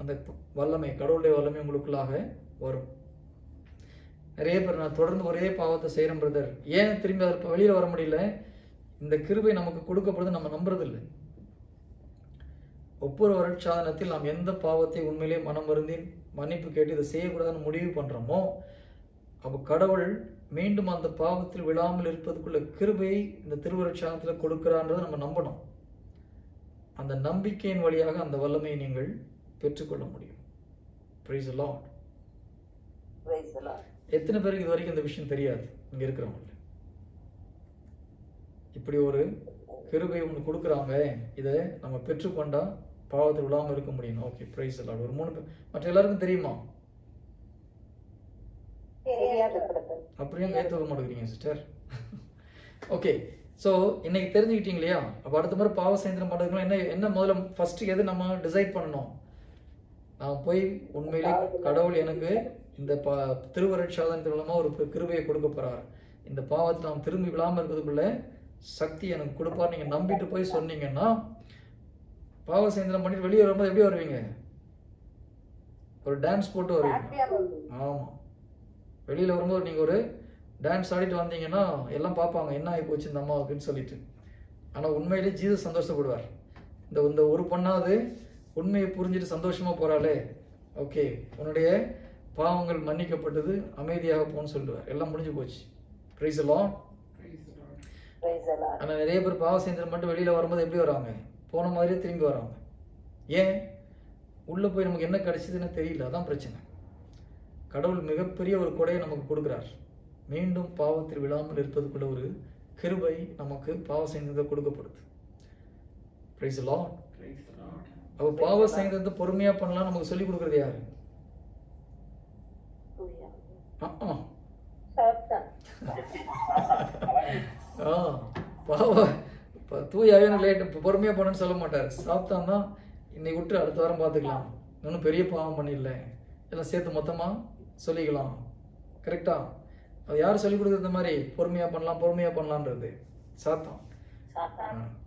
அந்த வல்லமை, கடவுளுடைய வல்லமை உங்களுக்குள்ளாக வரும். நிறைய பேர் நான் தொடர்ந்து ஒரே பாவத்தை செய்யறேன் பிரதர், ஏன் திரும்பி அதை வெளியில வர முடியல? இந்த கிருபை நமக்கு கொடுக்கப்படுது, நம்ம நம்புறது இல்லை. ஒவ்வொரு வருட்சாதனத்தில் நாம் எந்த பாவத்தை உண்மையிலே மனம் வருந்தி மன்னிப்பு கேட்டு இதை செய்யக்கூடாதுன்னு முடிவு பண்றோமோ, அப்போ கடவுள் மீண்டும் அந்த பாவத்தில் விழாமல் இருப்பதுக்குள்ள கிருபையை இந்த திருவருட்சாதனத்தில் கொடுக்கிறான்றதை நம்ம நம்பணும். அந்த நம்பிக்கையின் வழியாக அந்த வல்லமையை நீங்கள் பெற்றுக்கொள்ள முடியும். Praise the Lord. Praise the Lord. எத்தனை பேருக்கு இது வரைக்கும் இந்த விஷயம் தெரியாது? இங்க இருக்கிறவங்க இப்படி ஒரு கிருபை ஒன்று கொடுக்குறாங்க, இதை நம்ம பெற்றுக்கொண்டா பாவத்தில் விழாமல் இருக்க முடியும். Okay, price the Lord. ஒரு 3 பேர், மற்ற எல்லாருக்கும் தெரியுமா? அப்படியே கை தூக்க மாட்டேங்கிறீங்க சிஸ்டர். ஓகே, ஸோ இன்னைக்கு தெரிஞ்சுக்கிட்டீங்க இல்லையா? அப்போ அடுத்த முறை பாவ சேந்திரம் பண்ணுறதுக்கு என்ன முதல்ல ஃபர்ஸ்ட் எது நம்ம டிசைட் பண்ணணும்? நான் போய் உண்மையிலே கடவுள் எனக்கு இந்த திருவருட்சாதனத்தின் மூலமா ஒரு கிருபையை கொடுக்க போறார், இந்த பாவத்தை நாம் திரும்பி விழாமல் இருக்கிறதுக்குள்ள சக்தி எனக்கு கொடுப்பார், நீங்க நம்பிட்டு போய் சொன்னீங்கன்னா பாவ சேந்திரம் பண்ணிட்டு வெளியே வரும்போது எப்படி வருவீங்க? ஒரு டான்ஸ் போட்டு வருவீங்க. ஆமா, வெளியில வரும்போது நீங்க ஒரு டான்ஸ் ஆடிட்டு வந்தீங்கன்னா எல்லாம் பார்ப்பாங்க, என்ன ஆகி போச்சு இந்த அம்மாவுக்குன்னு சொல்லிட்டு. ஆனா உண்மையிலேயே ஜீசஸ் சந்தோஷப்படுவார். இந்த ஒரு பொண்ணாவது உண்மையை புரிஞ்சுட்டு சந்தோஷமா போறாளே, ஓகே உன்னுடைய பாவங்கள் மன்னிக்கப்பட்டது, அமைதியாக போன்னு சொல்லுவார், எல்லாம் முடிஞ்சு போச்சு. Price the Lord. ஆனா நிறைய பேர் பாவ சேந்திரம் மட்டும் வெளியில வரும்போது எப்படி வராங்க? போன மாதிரியே திரும்பி வராங்க. ஏன்? உள்ள போய் நமக்கு என்ன கிடைச்சதுன்னு தெரியல, அதான் பிரச்சனை. கடவுள் மிகப்பெரிய ஒரு கொடையை நமக்கு கொடுக்கிறார், மீண்டும் பாவத்தில் விழாமல் இருப்பதுக்குள்ள ஒரு கிருபை நமக்கு பாவ சேந்திரத்தை கொடுக்கப்படுது. Price the Lord. அப்ப பாவ சேந்திரத்தை பொறுமையா பண்ணலாம் நமக்கு சொல்லி கொடுக்கறது யாரு? தூயாவே லேட் பொறுமையா பண்ணுன்னு சொல்ல மாட்டார். சாப்பிட்டான் தான் இன்னைக்கு விட்டு அடுத்த வாரம் பார்த்துக்கலாம், இன்னும் பெரிய பாவம் பண்ணிடல, எல்லாம் சேர்த்து மொத்தமா சொல்லிக்கலாம். கரெக்டா? அது யார் சொல்லிக் கொடுக்குறது? இந்த மாதிரி பொறுமையா பண்ணலான்றது சாத்தான்.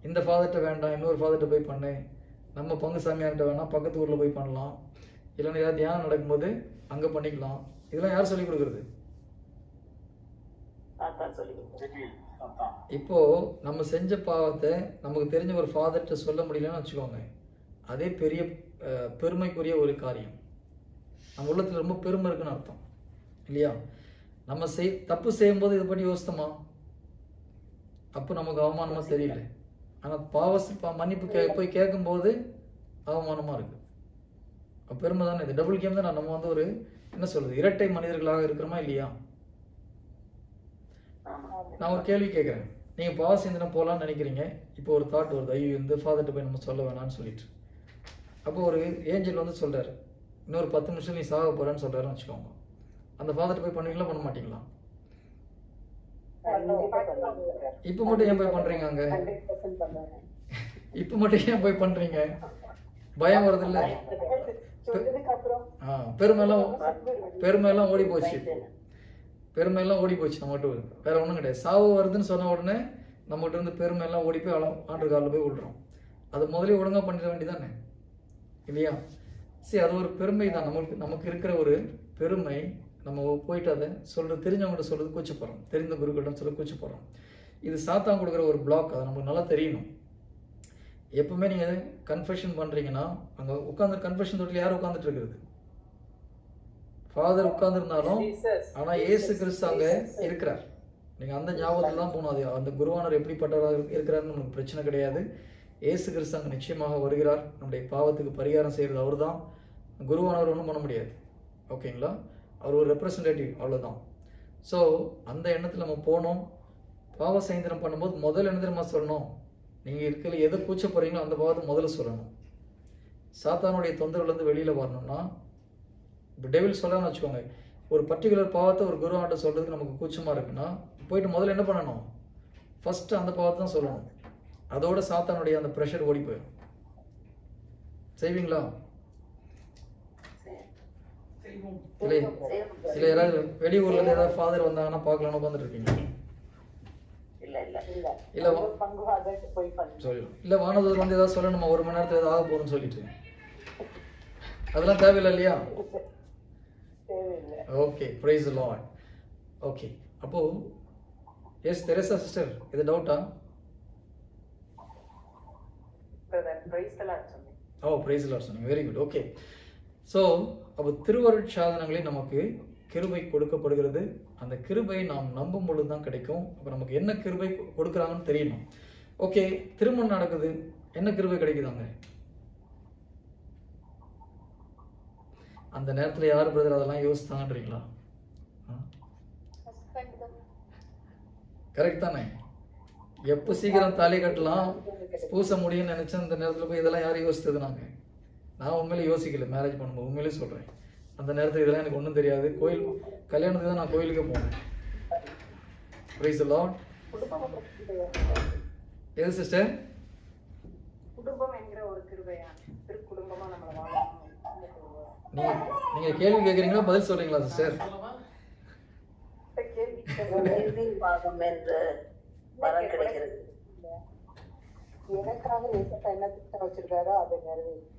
இந்த ஃபாதர்கிட்ட வேண்டாம், இன்னொரு ஃபாதர்கிட்ட போய் பண்ணு, நம்ம பங்கு சாமியார்கிட்ட வேணாம், பக்கத்து ஊர்ல போய் பண்ணலாம், இல்லைன்னா ஏதாவது தியானம் நடக்கும்போது அங்க பண்ணிக்கலாம். இதெல்லாம் யார் சொல்லிக் கொடுக்குறது? இப்போ நம்ம செஞ்ச பாவத்தை நமக்கு தெரிஞ்ச ஒரு ஃபாதர்கிட்ட சொல்ல முடியலன்னு வச்சுக்கோங்க, அதே பெரிய பெருமைக்குரிய ஒரு காரியம். நம்ம உள்ளத்துல ரொம்ப பெருமை இருக்குன்னு அர்த்தம் இல்லையா? நம்ம தப்பு செய்யும் போது இதை பற்றி யோசித்தோமா? அப்போ நமக்கு அவமானமா தெரியல. ஆனா மன்னிப்பு போய் கேட்கும் போது அவமானமா இருக்கு. பெருமை தானே இது, டபுள் கேம் தான். நம்ம வந்து ஒரு என்ன சொல்றது, இரட்டை மனிதர்களாக இருக்கிறோமா இல்லையா? நான் ஒரு கேள்வி கேட்கிறேன், நீங்க பாவ சேந்திரம் போகலான்னு நினைக்கிறீங்க, இப்போ ஒரு தாட் வருது, ஐயோ இந்த ஃபாதர்கிட்ட போய் நம்ம சொல்ல வேணாம்னு சொல்லிட்டு. அப்போ ஒரு ஏஞ்சல் வந்து சொல்றாரு, இன்னொரு 10 நிமிஷம் நீ சாக போறேன்னு சொல்றாருன்னு வச்சுக்கோங்க. அந்த ஃபாதர்கிட்ட போய் பண்ணுவீங்களா பண்ண மாட்டீங்களா? இப்ப மட்டும் ஏன் போய் பண்றீங்க? அங்க இப்ப மட்டும் ஏன் போய் பண்றீங்க? பயம் வருது இல்ல? பெருமையெல்லாம் ஓடி போச்சு. பெருமையெல்லாம் ஓடி போச்சு நம்மகிட்ட. வேற ஒண்ணும் கிடையாது. சாவு வருதுன்னு சொன்ன உடனே நம்மகிட்ட இருந்து பெருமையெல்லாம் ஓடி போய் ஆண்டு காலில் போய் விடுறோம். அது முதலே ஒழுங்கா பண்ணிட வேண்டியதானே இல்லையா? சரி, அது ஒரு பெருமை தான். நமக்கு இருக்கிற ஒரு பெருமை. நம்ம போயிட்டு அதை சொல்றது, தெரிஞ்சவங்கள்ட்ட சொல்றது கூச்சப்படுறோம், தெரிந்த குருக்களிடம் சொல்ல கூச்சப்படுறோம். இது சாத்தான் கொடுக்குற ஒரு பிளாக். அதை நமக்கு நல்லா தெரியணும். எப்பவுமே நீங்க கன்ஃபெஷன் பண்றீங்கன்னா அங்க உட்கார்ந்து கன்ஃபெஷன் தொட்டில் யார் உட்கார்ந்துட்டு இருக்கிறது? ஃபாதர் உட்கார்ந்து இருந்தாலும், ஆனா இயேசு கிறிஸ்து அங்க இருக்கிறார். நீங்க அந்த ஞாபகத்துல தான் போகணும். அது அந்த குருவானர் எப்படிப்பட்டவராக இருக்கிறாருன்னு நமக்கு பிரச்சனை கிடையாது. இயேசு கிறிஸ்து அங்க நிச்சயமாக வருகிறார். நம்முடைய பாவத்துக்கு பரிகாரம் செய்யறது அவர் தான். குருவானவர் ஒன்றும் பண்ண முடியாது. ஓகேங்களா? அவர் ஒரு ரெப்ரசன்டேட்டிவ், அவ்வளவுதான். ஸோ அந்த எண்ணத்துல நம்ம போனோம். பாவ சேந்திரம் பண்ணும்போது முதல் என்ன தெரியுமா சொல்லணும்? நீங்க இருக்கிற எதை கூச்ச போறீங்களோ அந்த பாவத்தை முதல்ல சொல்லணும். சாத்தானுடைய தொந்தரவுல இருந்து வெளியில வரணும்னா, இப்போ டெவில் சொல்லலாம்னு வச்சுக்கோங்க, ஒரு பர்டிகுலர் பாவத்தை ஒரு குருவான்ட்ட சொல்றதுக்கு நமக்கு கூச்சமா இருக்குன்னா, போயிட்டு முதல்ல என்ன பண்ணணும்? ஃபர்ஸ்ட் அந்த பாவத்தை தான் சொல்லணும். அதோட சாத்தானுடைய அந்த ப்ரெஷர் ஓடி போயிடும். செய்வீங்களா? இல்ல யாராவது வெளியூர்ல இருந்து ஏதாவது ஃபாதர் வந்தாங்கன்னா பார்க்கலாம்னு உட்காந்துட்டு இருக்கீங்க? இல்ல வானதூர் வந்து ஏதாவது சொல்லணுமா, 1 மணி நேரத்துல ஏதாவது ஆக போகுதுன்னு சொல்லிட்டு? அதெல்லாம் தேவையில்லை இல்லையா? Okay, price the Lord. Okay, அப்போ எஸ் தெரேசா சிஸ்டர், இது டவுட்டா? ஓ, பிரைஸ் தி லார்ட் சொன்னீங்க. Very good. ஓகே, ஸோ அப்போ திருவருட்சாதனங்களே நமக்கு கிருபை கொடுக்கப்படுகிறது. அந்த கிருபை நாம் நம்பும் பொழுது தான் கிடைக்கும். அப்போ நமக்கு என்ன கிருபை கொடுக்குறாங்கன்னு தெரியணும். ஓகே, திருமணம் நடக்குது, என்ன கிருபை கிடைக்குதாங்க? அந்த நேரத்தில் யார் பிரதர் அதெல்லாம் யோசித்தாங்கன்றீங்களா? கரெக்ட் தானே? எப்போ சீக்கிரம் தாலி கட்டலாம் பூச முடியும்னு நினைச்சேன். அந்த நேரத்தில் போய் இதெல்லாம் யாரும் யோசித்தது நான் உண்மையிலே யோசிக்கல. மேரேஜ் பண்ணும்போது உண்மையிலே சொல்கிறேன், அந்த நேரத்தில் இதெல்லாம் எனக்கு ஒன்றும் தெரியாது. கோயில் கல்யாணத்துக்கு தான் நான் கோயிலுக்கே போனேன். Price the Lord. எது சிஸ்டர்? குடும்பம் என்கிற ஒரு கிருபையா, குடும்பமா நம்மள வாழணும். நீங்க கேள்வி கேட்குறீங்களா பதில் சொல்றீங்களா சிஸ்டர்? எனக்காக என்ன திட்டம் வச்சிருக்காரோ அதை நிறைவேற்றி.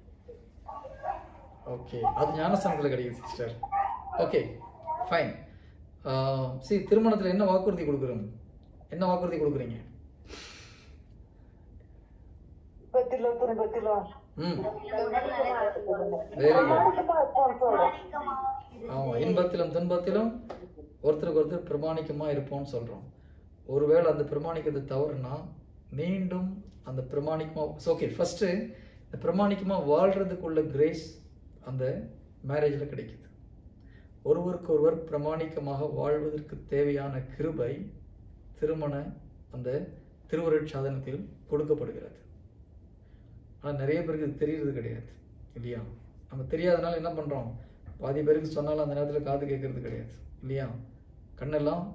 ஓகே, அது ஞானஸ்தானத்தில் கிடைக்குது சிஸ்டர். Okay fine. சரி, திருமணத்தில் என்ன வாக்குறுதி கொடுக்குறோம்? என்ன வாக்குறுதி கொடுக்குறீங்க? ஆமா, இன்பத்திலும் துன்பத்திலும் ஒருத்தருக்கு ஒருத்தர் பிரமாணிக்கமா இருப்போம்னு சொல்றோம். ஒருவேளை அந்த பிரமாணிக்கத்தை தவறுனா மீண்டும் அந்த பிரமாணிக்கமா ஓகே ஃபர்ஸ்ட் இந்த பிரமாணிக்கமா வாழ்றதுக்குள்ள கிரேஸ் அந்த மேரேஜில் கிடைக்குது. ஒருவருக்கு ஒருவர் பிரமாணிக்கமாக வாழ்வதற்கு தேவையான கிருபை திருமண அந்த திருவருட்சாதனத்தில் கொடுக்கப்படுகிறது. ஆனால் நிறைய பேருக்கு இது தெரியறது கிடையாது இல்லையா? நம்ம தெரியாதனால என்ன பண்ணுறோம், பாதி பேருக்கு சொன்னாலும் அந்த நேரத்தில் காது கேட்கறது கிடையாது இல்லையா? கண்ணெல்லாம்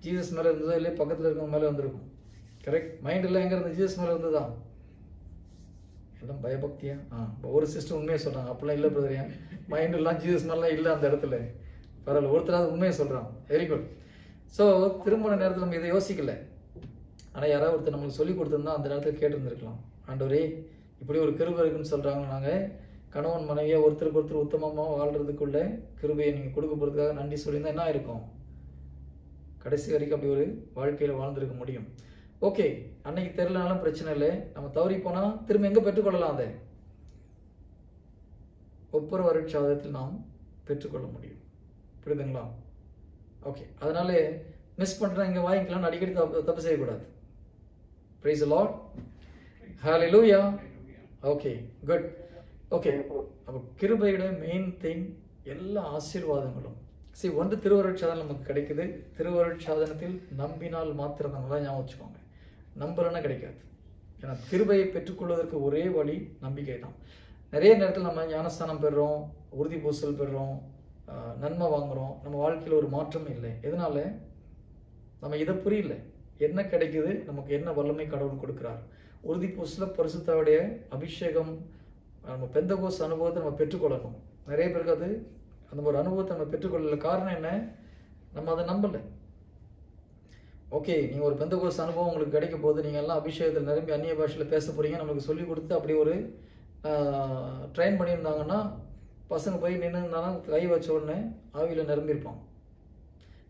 ஜீசஸ் மேலே இருந்ததோ இல்லையா, பக்கத்தில் இருக்கவங்க மேலே வந்திருக்கும். கரெக்ட். மைண்டெல்லாம் எங்கே இருந்தது? ஜீசஸ் மேலே இருந்ததுதான். எல்லாம் பயபக்தியா? ஒரு சிஸ்டர் உண்மையை சொல்கிறாங்க, அப்படிலாம் இல்லை பிரதர், ஏன் மைண்டெல்லாம் ஜீசஸ் மேலாம் இல்லை அந்த இடத்துல. பரவாயில்ல, ஒருத்தராவது உண்மையை சொல்கிறான். Very good. ஸோ திருமண நேரத்தில் நம்ம இதை யோசிக்கல. ஆனால் யாராவது ஒருத்தர் நம்மளுக்கு சொல்லி கொடுத்துருந்தா அந்த நேரத்தில் கேட்டுருந்துருக்கலாம். ஆண்டவரே இப்படி ஒரு கிருபை இருக்குன்னு சொல்கிறாங்க, நாங்கள் கணவன் மனைவியாக ஒருத்தருக்கு ஒருத்தர் உத்தமமாக வாழ்கிறதுக்குள்ள கிருபையை நீங்கள் கொடுக்க போகிறதுக்காக நன்றி சொல்லியிருந்தால் என்ன இருக்கும்? கடைசி வரைக்கும் அப்படி ஒரு வாழ்க்கையில் வாழ்ந்துருக்க முடியும். ஓகே, அன்னைக்கு தெரியலனாலும் பிரச்சனை இல்லை. நம்ம தவறி போனால் திரும்ப எங்கே பெற்றுக்கொள்ளலாம்? அதை ஒவ்வொரு வருட்சாதத்தில் நாம் பெற்றுக்கொள்ள முடியும். புரியுதுங்களா? ஓகே, அதனால மிஸ் பண்ணுறேன் இங்கே வாங்கிக்கலாம்னு அடிக்கடி தப்பு செய்யக்கூடாது. Price the Lord. Hallelujah. Okay, good. Okay, அப்போ கிருபையோட மெயின் திங் எல்லா ஆசீர்வாதங்களும் ஒன்று திருவருட்சாதனம் நமக்கு கிடைக்குது. திருவருட்சாதனத்தில் நம்பினால் மாத்திரம் தான். நல்லா ஞாபகம் வச்சுக்கோங்க, நம்பலன்னா கிடைக்காது. ஏன்னா கிருபையை பெற்றுக்கொள்வதற்கு ஒரே வழி நம்பிக்கை தான். நிறைய நேரத்தில் நம்ம ஞானஸ்தானம் பெறுறோம், உறுதி பூசல் பெறுறோம், நன்மை வாங்குறோம், நம்ம வாழ்க்கையில் ஒரு மாற்றம் இல்லை. எதனால? நம்ம இதை புரியல. என்ன கிடைக்குது நமக்கு, என்ன வல்லமை கடவுள் கொடுக்குறார். உறுதி பூசல பரிசுத்தாவுடைய அபிஷேகம், நம்ம பெந்தகோஸ் அனுபவத்தை நம்ம பெற்றுக்கொள்ளணும். நிறைய பேருக்கு அது அந்த ஒரு அனுபவத்தை நம்ம பெற்றுக்கொள்ளல. காரணம் என்ன? நம்ம அதை நம்பலை. ஓகே, நீங்கள் ஒரு பெந்தகோஸ் அனுபவம் உங்களுக்கு கிடைக்க போது, நீங்கள் எல்லாம் அபிஷேகத்தில் நிரம்பி அந்நிய பாஷையில் பேச போகிறீங்க, நம்மளுக்கு சொல்லி கொடுத்து அப்படி ஒரு ட்ரெயின் பண்ணியிருந்தாங்கன்னா பசங்க போய் நின்று இருந்தாலும் கை வச்ச உடனே ஆவியில் நிரம்பியிருப்பாங்க.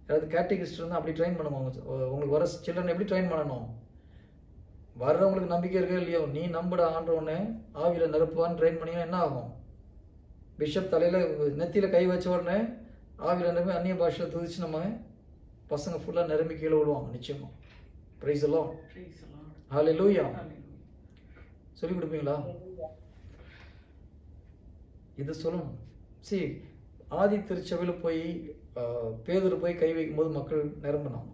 யாராவது கேட்டகிஸ்ட் இருந்தால் அப்படி ட்ரெயின் பண்ணுவாங்க. உங்களுக்கு வர சில்ட்ரன் எப்படி ட்ரெயின் பண்ணணும்? வர்றவங்களுக்கு நம்பிக்கை இருக்கோ இல்லையோ, நீ நம்பட ஆண்டவனே ஆவியில் நிரப்புவான்னு ட்ரெயின் பண்ணிங்கன்னா என்ன ஆகும்? பிஷப் தலையில் நெத்தியில் கை வச்ச உடனே ஆவியில் நிரம்பி அந்நிய பாஷையில் துதிச்சு நம்ம பசங்க ஃபுல்லாக நிரம்பி கீழே விடுவாங்க நிச்சயமா. Praise the Lord. ஹல்லேலூயா. சொல்லி கொடுப்பீங்களா? இது சொல்லணும். ஆதி திருச்சபையில் போய் பேதுரு போய் கை வைக்கும்போது மக்கள் நிரம்பினாங்க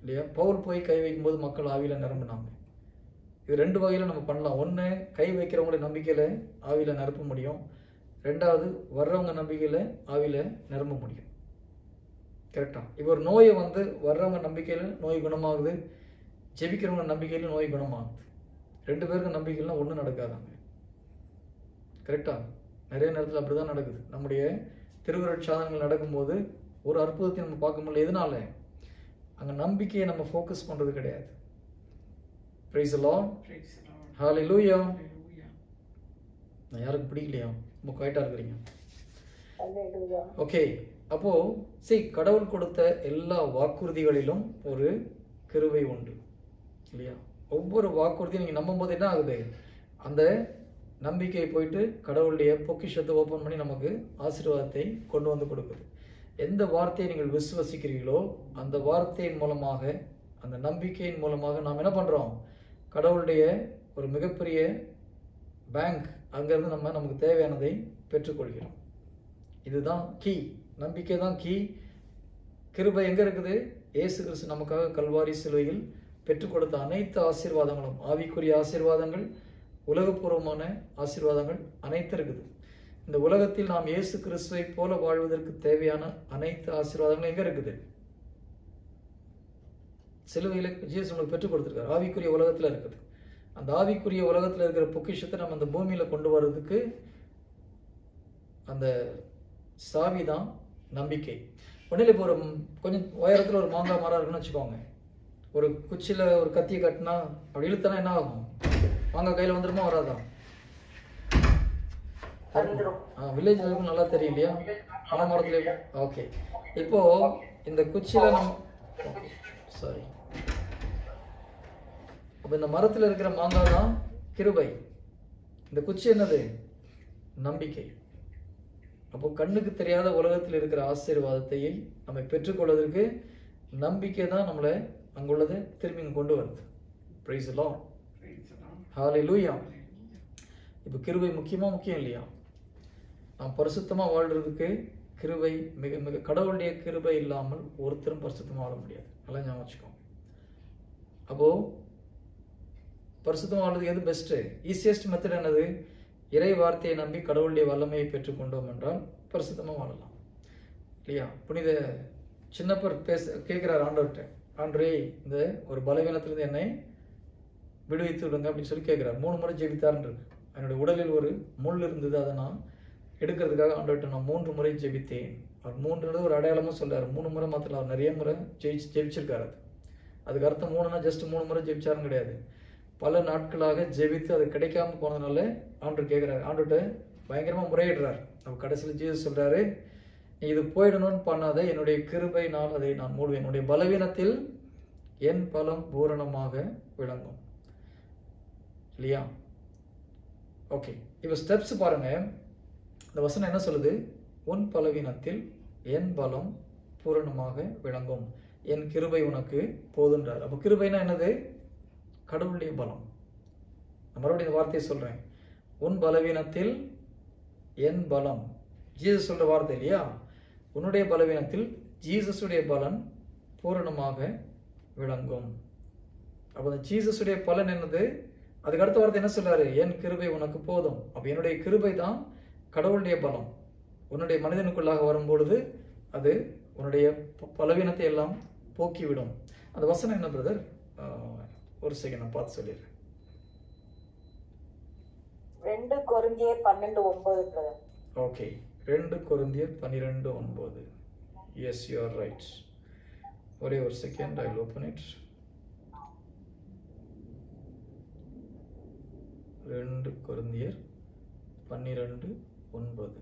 இல்லையா? பவுல் போய் கை வைக்கும்போது மக்கள் ஆவியில் நிரம்பினாங்க. இது ரெண்டு வகையில் நம்ம பண்ணலாம். ஒன்று, கை வைக்கிறவங்களுடைய நம்பிக்கையில் ஆவியில் நிரப்ப முடியும். ரெண்டாவது, வர்றவங்க நம்பிக்கையில் ஆவியில் நிரம்ப முடியும். கரெக்டாக? இப்போ ஒரு நோயை வர்றவங்க நம்பிக்கையில் நோய் குணமாகுது, ஜெபிக்கிறவங்க நம்பிக்கையில் நோய் குணமாகுது. ரெண்டு பேருக்கு நம்பிக்கைலாம் ஒன்றும் நடக்காதாங்க. கரெக்டாக? நிறைய நேரத்தில் அப்படி தான் நடக்குது. நம்முடைய திருவருட்சாதனங்கள் நடக்கும்போது ஒரு அற்புதத்தை நம்ம பார்க்க முடியல. எதனால? அங்கே நம்பிக்கையை நம்ம ஃபோக்கஸ் பண்ணுறது கிடையாது. Praise the Lord. ஹல்லேலூயா. நான் யாருக்கு பிடிக்கலையா? ரொம்ப குவைட்டாக இருக்கிறீங்க. ஓகே, அப்போது கடவுள் கொடுத்த எல்லா வாக்குறுதிகளிலும் ஒரு கிருபை உண்டு இல்லையா? ஒவ்வொரு வாக்குறுதியும் நீங்கள் நம்பும் போது என்ன ஆகுது? அந்த நம்பிக்கை போயிட்டு கடவுளுடைய பொக்கிஷத்தை ஓப்பன் பண்ணி நமக்கு ஆசீர்வாதத்தை கொண்டு வந்து கொடுக்குது. எந்த வார்த்தையை நீங்கள் விசுவசிக்கிறீர்களோ அந்த வார்த்தையின் மூலமாக, அந்த நம்பிக்கையின் மூலமாக நாம் என்ன பண்ணுறோம்? கடவுளுடைய ஒரு மிகப்பெரிய பேங்க், அங்கேருந்து நமக்கு தேவையானதை பெற்றுக்கொள்கிறோம். இதுதான் கீ. நம்பிக்கை தான் கீ. கிருபை எங்கே இருக்குது? இயேசு கிறிஸ்து நமக்காக கல்வாரி சிலுவையில் பெற்றுக் கொடுத்த அனைத்து ஆசீர்வாதங்களும், ஆவிக்குரிய ஆசீர்வாதங்கள், உலகப்பூர்வமான ஆசீர்வாதங்கள் அனைத்து இருக்குது. இந்த உலகத்தில் நாம் இயேசு கிறிஸ்துவை போல வாழ்வதற்கு தேவையான அனைத்து ஆசீர்வாதங்களும் எங்க இருக்குது? சிலுவையில் ஜீசஸ் உங்களுக்கு பெற்றுக் கொடுத்திருக்காரு. ஆவிக்குரிய உலகத்துல இருக்குது. அந்த ஆவிக்குரிய உலகத்துல இருக்கிற பொக்கிஷத்தை நம்ம அந்த பூமியில கொண்டு வர்றதுக்கு அந்த சாவி தான் நம்பிக்கை. ஒன்றில் இப்போ ஒரு கொஞ்சம் உயரத்துல ஒரு மாங்காய் மரம் இருக்குன்னு வச்சுக்கோங்க. ஒரு குச்சியில ஒரு கத்தியை கட்டினா அப்படி இழுத்தனா என்ன ஆகும்? மாங்காய் கையில வந்துருமா வராதா? வில்லேஜ்ல இருக்கும், நல்லா தெரியும் இல்லையா? மரத்துல. ஓகே, இப்போ இந்த குச்சியில நம்ம சாரி அப்ப இந்த மரத்துல இருக்கிற மாங்காய் தான் கிருபை. இந்த குச்சி என்னது? நம்பிக்கை. அப்போ கண்ணுக்கு தெரியாத உலகத்தில் இருக்கிற ஆசீர்வாதத்தையை நம்ம பெற்றுக்கொள்வதற்கு நம்பிக்கை தான் நம்மளை அங்குள்ளதை திரும்பி கொண்டு வருது. Praise the Lord. ஹல்லேலூயா. இப்போ கிருபை முக்கியம் இல்லையா? நாம் பரிசுத்தமா வாழ்றதுக்கு கிருபை மிக மிக, கடவுளுடைய கிருபை இல்லாமல் ஒருத்தரும் பரிசுத்தமா வாழ முடியாது. நல்லா ஞாபகம் வச்சுக்கோங்க. அப்போ பரிசுத்தமா வாழ்றதுக்கு எது பெஸ்ட்? ஈஸியஸ்ட் மெத்தட் என்னது? இறை வார்த்தையை நம்பி கடவுளுடைய வல்லமையை பெற்றுக்கொண்டோம் என்றால் பரிசுத்தமா வாழலாம் இல்லையா? புனித சின்னப்பர் கேட்கிறார் ஆண்டவர்கிட்ட, ஆண்டவரே இந்த ஒரு பலவீனத்திலிருந்து என்னை விடுவித்து விடுங்க அப்படின்னு சொல்லி கேட்கிறார். 3 முறை ஜெபித்தார்ன்னு இருக்கு. என்னுடைய உடலில் ஒரு முள் இருந்தது, அதை நான் எடுக்கிறதுக்காக ஆண்டவர்கிட்ட நான் 3 முறை ஜெபித்தேன். அவர் 3 ஒரு அடையாளமும் சொல்றாரு. 3 முறை மாத்திரம், அவர் நிறைய முறை ஜெபிச்சிருக்காரு. அதுக்கு அர்த்தம் 3னா ஜஸ்ட் 3 முறை ஜெபிச்சாரும் கிடையாது. பல நாட்களாக ஜெபித்து அது கிடைக்காம போனதுனால ஆண்டவர் கேட்கிறாரு. ஆண்டவர்கிட்ட பயங்கரமா முறையிடுறார். அப்ப கடைசியில் ஜீசஸ் சொல்றாரு, நீ இது போயிடணும்னு பண்ணாத, என்னுடைய கிருபையினால் அதை நான் மூடுவேன், என்னுடைய பலவீனத்தில் என் பலம் பூரணமாக விளங்கும் இல்லையா? ஓகே, இப்போ ஸ்டெப்ஸ் பாருங்க. இந்த வசனம் என்ன சொல்லுது? உன் பலவீனத்தில் என் பலம் பூரணமாக விளங்கும், என் கிருபை உனக்கு போதுன்றார். அப்போ கிருபைனா என்னது? கடவுளுடைய பலம். மறுபடியும் இந்த வார்த்தையை சொல்றேன், உன் பலவீனத்தில் என் பலம். ஜீசஸ் சொல்ற வார்த்தை இல்லையா? உன்னுடைய பலவீனத்தில் ஜீசஸுடைய பலன் பூரணமாக விளங்கும். அப்ப அந்த ஜீசஸுடைய பலன் என்னது? அதுக்கு அடுத்த வார்த்தை என்ன சொல்றாரு? என் கிருபை உனக்கு போதும். அப்ப என்னுடைய கிருபை தான் கடவுளுடைய பலம். உன்னுடைய மனிதனுக்குள்ளாக வரும்பொழுது அது உன்னுடைய பலவீனத்தை எல்லாம் போக்கிவிடும். அந்த வசனம் என்ன பிரதர்? ஒரு செகண்ட் நான் பார்த்து சொல்லிடுறேன். 2 கொரிந்தியர் 12:9 பிரதர். ஓகே, 2 கொரிந்தியர் 12:9. Yes, you are right. ஒரே ஒரு second, I will open it. 2 கொரிந்தியர் 12:9.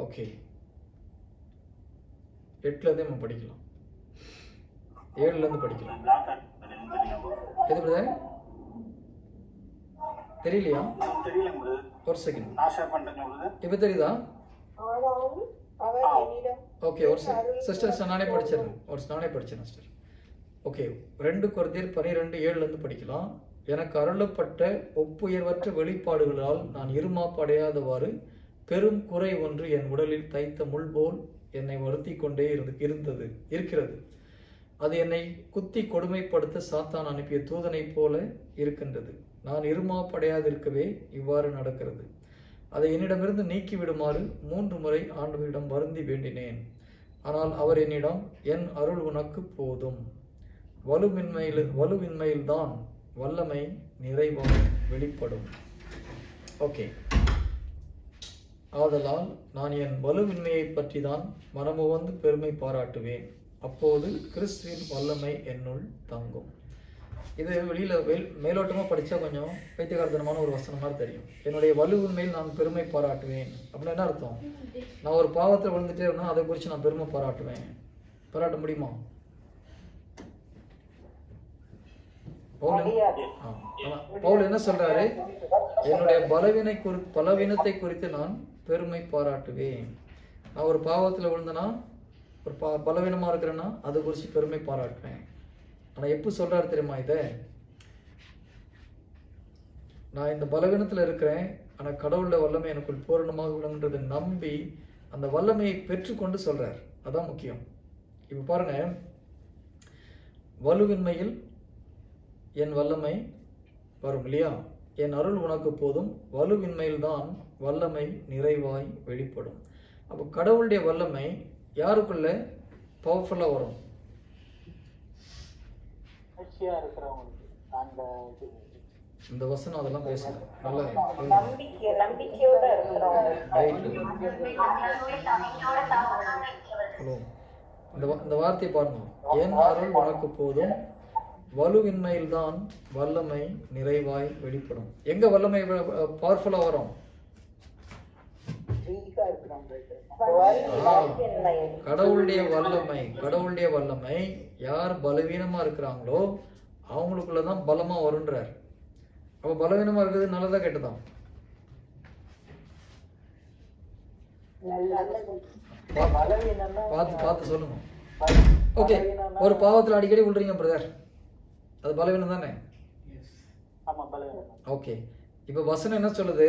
ஓகே, 8ல இருந்து நம்ம படிக்கலாம், 7ல இருந்து படிக்கலாம். எது பிரதர்? தெரியலையா? ஒரு செகண்ட், இப்ப தெரியுதா? ஓகே, ஒரு சிஸ்டர் நானே படிச்சிடறேன் சிஸ்டர். ஓகே, 2 கொரிந்தியர் 12:7ல இருந்து படிக்கலாம். எனக்கு அருளப்பட்ட ஒப்புயர்வற்ற வெளிப்பாடுகளால் நான் இருமாப்படையாதவாறு பெரும் குறை ஒன்று என் உடலில் தைத்த முள் போல் என்னை வருத்தி கொண்டே இருக்கிறது. அது என்னை குத்தி கொடுமைப்படுத்த சாத்தான் அனுப்பிய தூதனை போல இருக்கின்றது. நான் இருமாப்படையாதிருக்கவே இவ்வாறு நடக்கிறது. அதை என்னிடமிருந்து நீக்கி விடுமாறு 3 முறை ஆண்டவரிடம் வருந்தி வேண்டினேன். ஆனால் அவர் என்னிடம், என் அருள் உனக்கு போதும், வலுவின்மையில்தான் வல்லமை நிறைவாக வெளிப்படும். ஓகே, ஆதலால் நான் என் வலுவின்மையை பற்றி தான் மனமுவந்து பெருமை பாராட்டுவேன். அப்போது கிறிஸ்துவின் வல்லமை என்னுள் தங்கும். இது வெளியில மேலோட்டமா படிச்சா கொஞ்சம் பைத்தியகாரத்தனமான ஒரு வசனம் மாதிரி தெரியும். என்னுடைய வலுவின்மையில் நான் பெருமை பாராட்டுவேன் அப்படின்னு என்ன அர்த்தம்? நான் ஒரு பாவத்தில் விழுந்துட்டே இருந்தா அதை குறித்து நான் பெருமை பாராட்ட முடியுமா? பவுல் என்ன சொல்றாரு? என்னுடைய பலவீனத்தை குறித்து நான் பெருமை பாராட்டுவேன். நான் ஒரு பாவத்தில் விழுந்தனா, ஒரு பலவீனமா இருக்கிறேன்னா அதை குறித்து பெருமை பாராட்டுவேன். ஆனா எப்ப சொல்றாரு தெரியுமா? இதை நான் இந்த பலவீனத்துல இருக்கிறேன், ஆனா கடவுளோட வல்லமை எனக்குள் பூரணமாக விளங்குன்றதை நம்பி அந்த வல்லமையை பெற்றுக்கொண்டு சொல்றார். அதான் முக்கியம். இப்போ பாருங்க, வலுவின்மையில் என் வல்லமை வரும் இல்லையா? என் அருள் உனக்கு போதும், வலுவின்மையில் தான் வல்லமை நிறைவாய் வெளிப்படும். அப்போ கடவுளுடைய வல்லமை யாருக்குள்ள பவர்ஃபுல்லா வரும்? இந்த வசனம் அதெல்லாம் பேசல. நல்ல நம்பிக்கையோட இருக்கிறவங்க. ஹலோ, இந்த வார்த்தையை பாருங்க. என் அருள் உனக்கு போதும், வலுவின்மையில் தான் வல்லமை நிறைவாய் வெளிப்படும். எங்க வல்லமை பவர்ஃபுல்லா வரும்? கடவுளுடைய வல்லமை. கடவுளுடைய வல்லமை யார் பலவீனமா இருக்கிறாங்களோ அவங்களுக்குள்ளதான் பலமா வருன்றார். அப்ப பலவீனமா இருக்கிறது நல்லதா கெட்டதா? பார்த்து பார்த்து சொல்லுங்க. ஓகே, ஒரு பாவத்துல அடிக்கடி விழுறீங்க பிரதர், அது பலவீனம் தானே? ஓகே, இப்ப வசனம் என்ன சொல்லுது?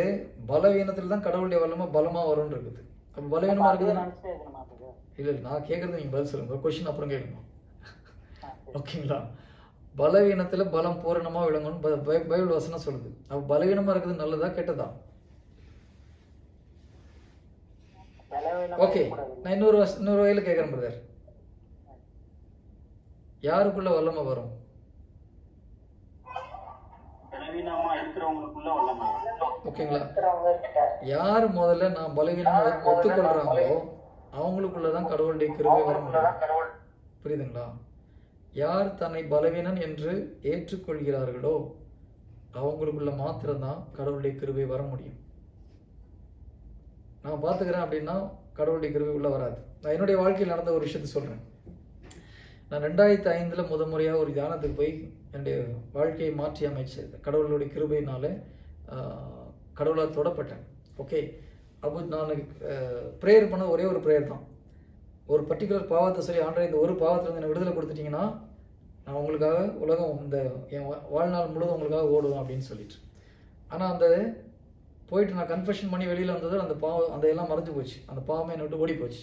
பலவீனத்துல தான் கடவுளுடைய வல்லமை பலமா வரும்னு இருக்குது. அப்ப பலவீனமா இருக்குது. இல்ல நான் கேட்கறது நீங்க பதில் சொல்லுங்க. கொஸ்டின் அப்புறம் கேட்கணும். ஓகேங்களா? பலவீனத்துல பலம் பூரணமா விளங்கணும் பைபிள் வசனம் சொல்லுது. அப்ப பலவீனமா இருக்குது நல்லதா கெட்டதா? ஓகே, நான் இன்னொரு வகையில கேட்கிறேன் பிரதர், யாருக்குள்ள வல்லமை வரும்? ஓகேங்களா? யார் முதல்ல நான் பலவீனமா ஒத்துக்கொள்றாங்களோ அவங்களுக்குள்ளதான் கடவுளுடைய கிருபை வர முடியும். புரியுதுங்களா? யார் தன்னை பலவீனன் என்று ஏற்றுக்கொள்கிறார்களோ அவங்களுக்குள்ள மாத்திரம்தான் கடவுளுடைய கிருபை வர முடியும். நான் பார்த்துக்கிறேன் அப்படின்னா கடவுளுடைய கிருபை உள்ள வராது. நான் என்னுடைய வாழ்க்கையில் நடந்த ஒரு விஷயத்தை சொல்றேன். நான் 2005 முதல் முறையாக ஒரு தியானத்துக்கு போய் என்னுடைய வாழ்க்கையை மாற்றி அமைச்சது. கடவுளுடைய கிருபையினால கடவுளால் தொடப்பட்டேன். ஓகே, அப்போ நான் ப்ரேயர் பண்ண ஒரே ஒரு ப்ரேயர் தான். ஒரு பர்டிகுலர் பாவத்தை சொல்லி, ஆண்டவரே இந்த ஒரு பாவத்திலிருந்து எனக்கு விடுதலை கொடுத்துட்டீங்கன்னா நான் உங்களுக்காக உலகம் இந்த என் வாழ்நாள் முழுவதும் உங்களுக்காக ஓடுவேன் அப்படின்னு சொல்லிட்டு. ஆனால் அந்த போயிட்டு நான் கன்ஃபெஷன் பண்ணி வெளியில் வந்தது அந்த பாவம் அந்த எல்லாம் மறைஞ்சு போச்சு. அந்த பாவமே என்னை விட்டு ஓடி போச்சு.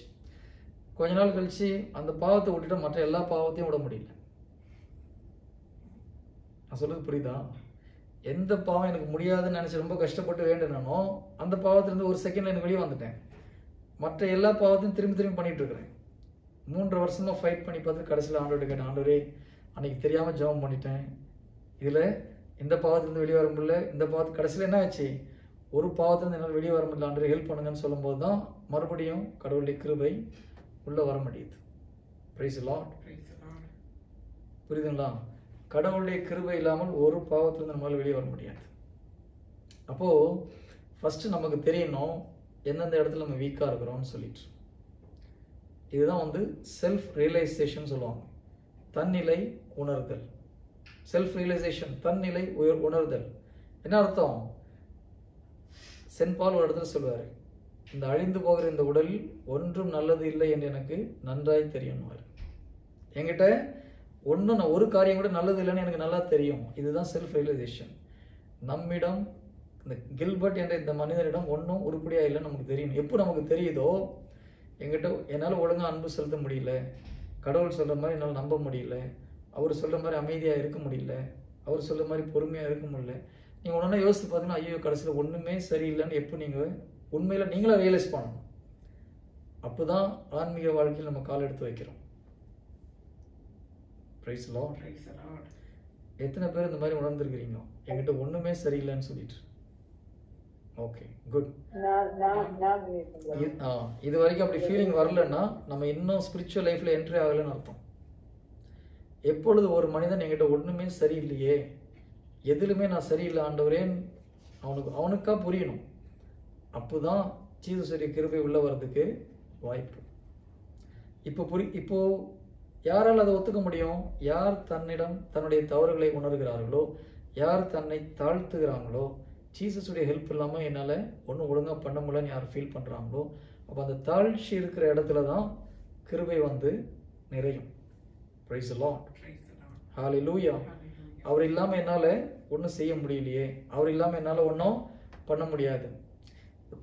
கொஞ்ச நாள் கழிச்சு அந்த பாவத்தை விட்டுட்டு மற்ற எல்லா பாவத்தையும் விட முடியல. நான் சொல்றது புரியுதா? எந்த பாவம் எனக்கு முடியாதுன்னு நினைச்சு ரொம்ப கஷ்டப்பட்டு வேண்டினானோ அந்த பாவத்திலிருந்து ஒரு செகண்ட்ல எனக்கு வெளியே வந்துட்டேன். மற்ற எல்லா பாவத்தையும் திரும்பி திரும்பி பண்ணிட்டு இருக்கிறேன். 3 வருஷமா ஃபைட் பண்ணி பார்த்து கடைசியில் ஆண்டவர்கிட்ட கேட்டேன், ஆண்டவரே அன்னைக்கு தெரியாம ஜெபம் பண்ணிட்டேன், இதுல இந்த பாவத்திலிருந்து வெளியே வர முடியல, இந்த பாவத்து கடைசியில் என்ன ஆச்சு, ஒரு பாவத்திலிருந்து என்னால் வெளியே வர முடியல, ஆண்டவரே ஹெல்ப் பண்ணுங்கன்னு சொல்லும் போது தான் மறுபடியும் கடவுளுடைய கிருபை உள்ள வர முடியுது. Price the Lord. புரியுதுங்களா? கடவுளுடைய கிருபை இல்லாமல் ஒரு பாவத்திலிருந்து நம்மளால வெளியே வர முடியாது. அப்போ ஃபர்ஸ்ட் நமக்கு தெரியணும் எந்தெந்த இடத்துல நம்ம வீக்கா இருக்கிறோம்னு சொல்லிட்டு. இதுதான் செல்ஃப் ரியலைசேஷன் சொல்லுவாங்க. தன்னிலை உணர்தல். செல்ஃப் ரியலைசேஷன், தன்னிலை உணர்தல். என்ன அர்த்தம்? சென்ட் பால் ஒரு இடத்துல சொல்லுவாரு, இந்த அழிந்து போகிற இந்த உடலில் ஒன்றும் நல்லது இல்லை என்று எனக்கு நன்றாய் தெரியும். என்கிட்ட நான் ஒரு காரியம் கூட நல்லது இல்லைன்னு எனக்கு நல்லா தெரியும். இதுதான் செல்ஃப் ரியலைசேஷன். நம்மிடம் இந்த கில்பர்ட் என்ற இந்த மனிதனிடம் ஒன்றும் உருப்படியா இல்லைன்னு நமக்கு தெரியும். எப்போ நமக்கு தெரியுதோ, என்கிட்ட என்னால் ஒழுங்காக அன்பு செலுத்த முடியல, கடவுள் சொல்கிற மாதிரி என்னால் நம்ப முடியல, அவர் சொல்கிற மாதிரி அமைதியாக இருக்க முடியல, அவர் சொல்கிற மாதிரி பொறுமையாக இருக்க முடியல, நீங்கள் ஒன்றா யோசித்து பார்த்தீங்கன்னா ஐயோ கடைசியில் ஒன்றுமே சரியில்லைன்னு எப்போ நீங்கள் உண்மையில் நீங்களா ரியலைஸ் பண்ணணும். அப்போ தான் ஆன்மீக வாழ்க்கையில் நம்ம கால் எடுத்து வைக்கிறோம். Price the Lord. எத்தனை பேர் இந்த மாதிரி உணர்ந்துருக்கிறீங்க, என்கிட்ட ஒன்றுமே சரியில்லைன்னு சொல்லிட்டு? Okay, good. இது வரைக்கும் அப்படி ஃபீலிங் வரலன்னா நம்ம இன்னும் ஸ்பிரிச்சுவல் லைஃப்ல என்ட்ரி ஆகலைன்னு அர்த்தம். எப்பொழுது ஒரு மனிதன் என்கிட்ட ஒன்றுமே சரியில்லையே, எதுலுமே நான் சரியில்லை ஆண்டவரேன்னு அவனுக்கா புரியணும். அப்போதான் ஜீசஸுடைய கிருபை உள்ள வர்றதுக்கு வாய்ப்பு. இப்போ யாரால் அதை ஒத்துக்க முடியும்? யார் தன்னிடம் தன்னுடைய தவறுகளை உணர்கிறார்களோ, யார் தன்னை தாழ்த்துகிறாங்களோ, ஜீசஸுடைய ஹெல்ப் இல்லாமல் என்னால் ஒன்றும் ஒழுங்காக பண்ண முடியலன்னு யார் ஃபீல் பண்ணுறாங்களோ, அப்போ அந்த தாழ்ச்சி இருக்கிற இடத்துல தான் கிருபை நிறையும். Price the Lord. ஹல்லேலூயா. அவர் இல்லாமல் என்னால் ஒன்றும் செய்ய முடியலையே, அவர் இல்லாமல் என்னால் ஒன்றும் பண்ண முடியாது.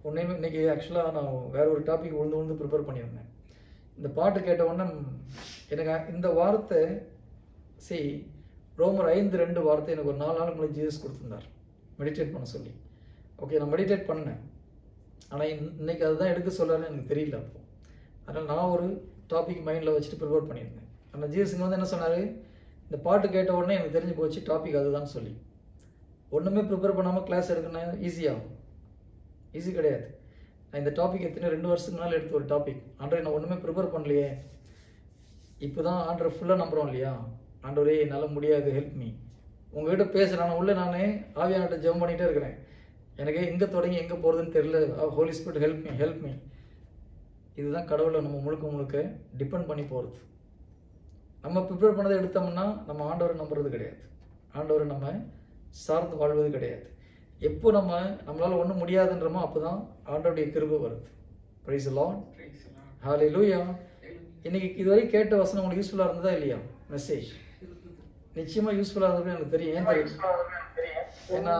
உன்னையுமே இன்னைக்கு ஆக்சுவலாக நான் வேற ஒரு டாபிக் உழுந்து ப்ரிப்பேர் பண்ணியிருந்தேன். இந்த பாட்டு கேட்ட உடனே எனக்கு இந்த வார்த்தை ரோமர் 5:2 வார்த்தை எனக்கு ஒரு 4 நாளுக்கு முன்னாடி ஜீசஸ் கொடுத்துருந்தார் மெடிடேட் பண்ண சொல்லி. ஓகே, நான் மெடிடேட் பண்ணேன். ஆனால் இன்னைக்கு அதுதான் எடுக்க சொல்லான்னு எனக்கு தெரியல. அப்போ அதனால் நான் ஒரு டாபிக் மைண்டில் வச்சுட்டு ப்ரிப்பேர் பண்ணியிருந்தேன். ஆனால் ஜீசஸுங்க வந்து என்ன சொன்னார், இந்த பாட்டு கேட்ட உடனே எனக்கு தெரிஞ்சு போச்சு டாபிக் அதுதான் சொல்லி. ஒன்றுமே ப்ரிப்பேர் பண்ணாமல் கிளாஸ் எடுக்கணும் ஈஸியாகும்? ஈஸி கிடையாது. நான் இந்த டாபிக் 2 வருஷத்துக்கு முன்னால் எடுத்த ஒரு டாபிக். ஆண்டவரே நான் ஒன்றுமே ப்ரிப்பேர் பண்ணலையே, இப்போ தான் ஆண்டரை ஃபுல்லாக நம்புகிறோம் இல்லையா? ஆண்டவரே என்னால் முடியாது, ஹெல்ப் மீ. உங்ககிட்ட பேசுகிறேன் உள்ள நானே ஆவியானட்ட ஜெபம் பண்ணிகிட்டே இருக்கிறேன். எனக்கு எங்கே தொடங்கி எங்கே போகிறதுன்னு தெரியல. Holy spirit help me, help me. இதுதான் கடவுளை நம்ம முழுக்க டிபெண்ட் பண்ணி போகிறது. நம்ம ப்ரிப்பேர் பண்ணதை எடுத்தோம்னா நம்ம ஆண்டவரை நம்புறது கிடையாது, ஆண்டவரை நம்ம சார்ந்து வாழ்வது கிடையாது. எப்போ நம்மளால் ஒன்றும் முடியாதுன்றமோ அப்போ தான் ஆண்டவருடைய கிருபை வருது. பிரைஸ் தி லார்ட், ஹல்லேலூயா. இன்னைக்கு இதுவரை கேட்ட வசனம் உங்களுக்கு யூஸ்ஃபுல்லாக இருந்ததா இல்லையா? மெசேஜ் நிச்சயமாக யூஸ்ஃபுல்லாக இருந்தது எனக்கு தெரியும். ஏன் தெரியும்? ஏன்னா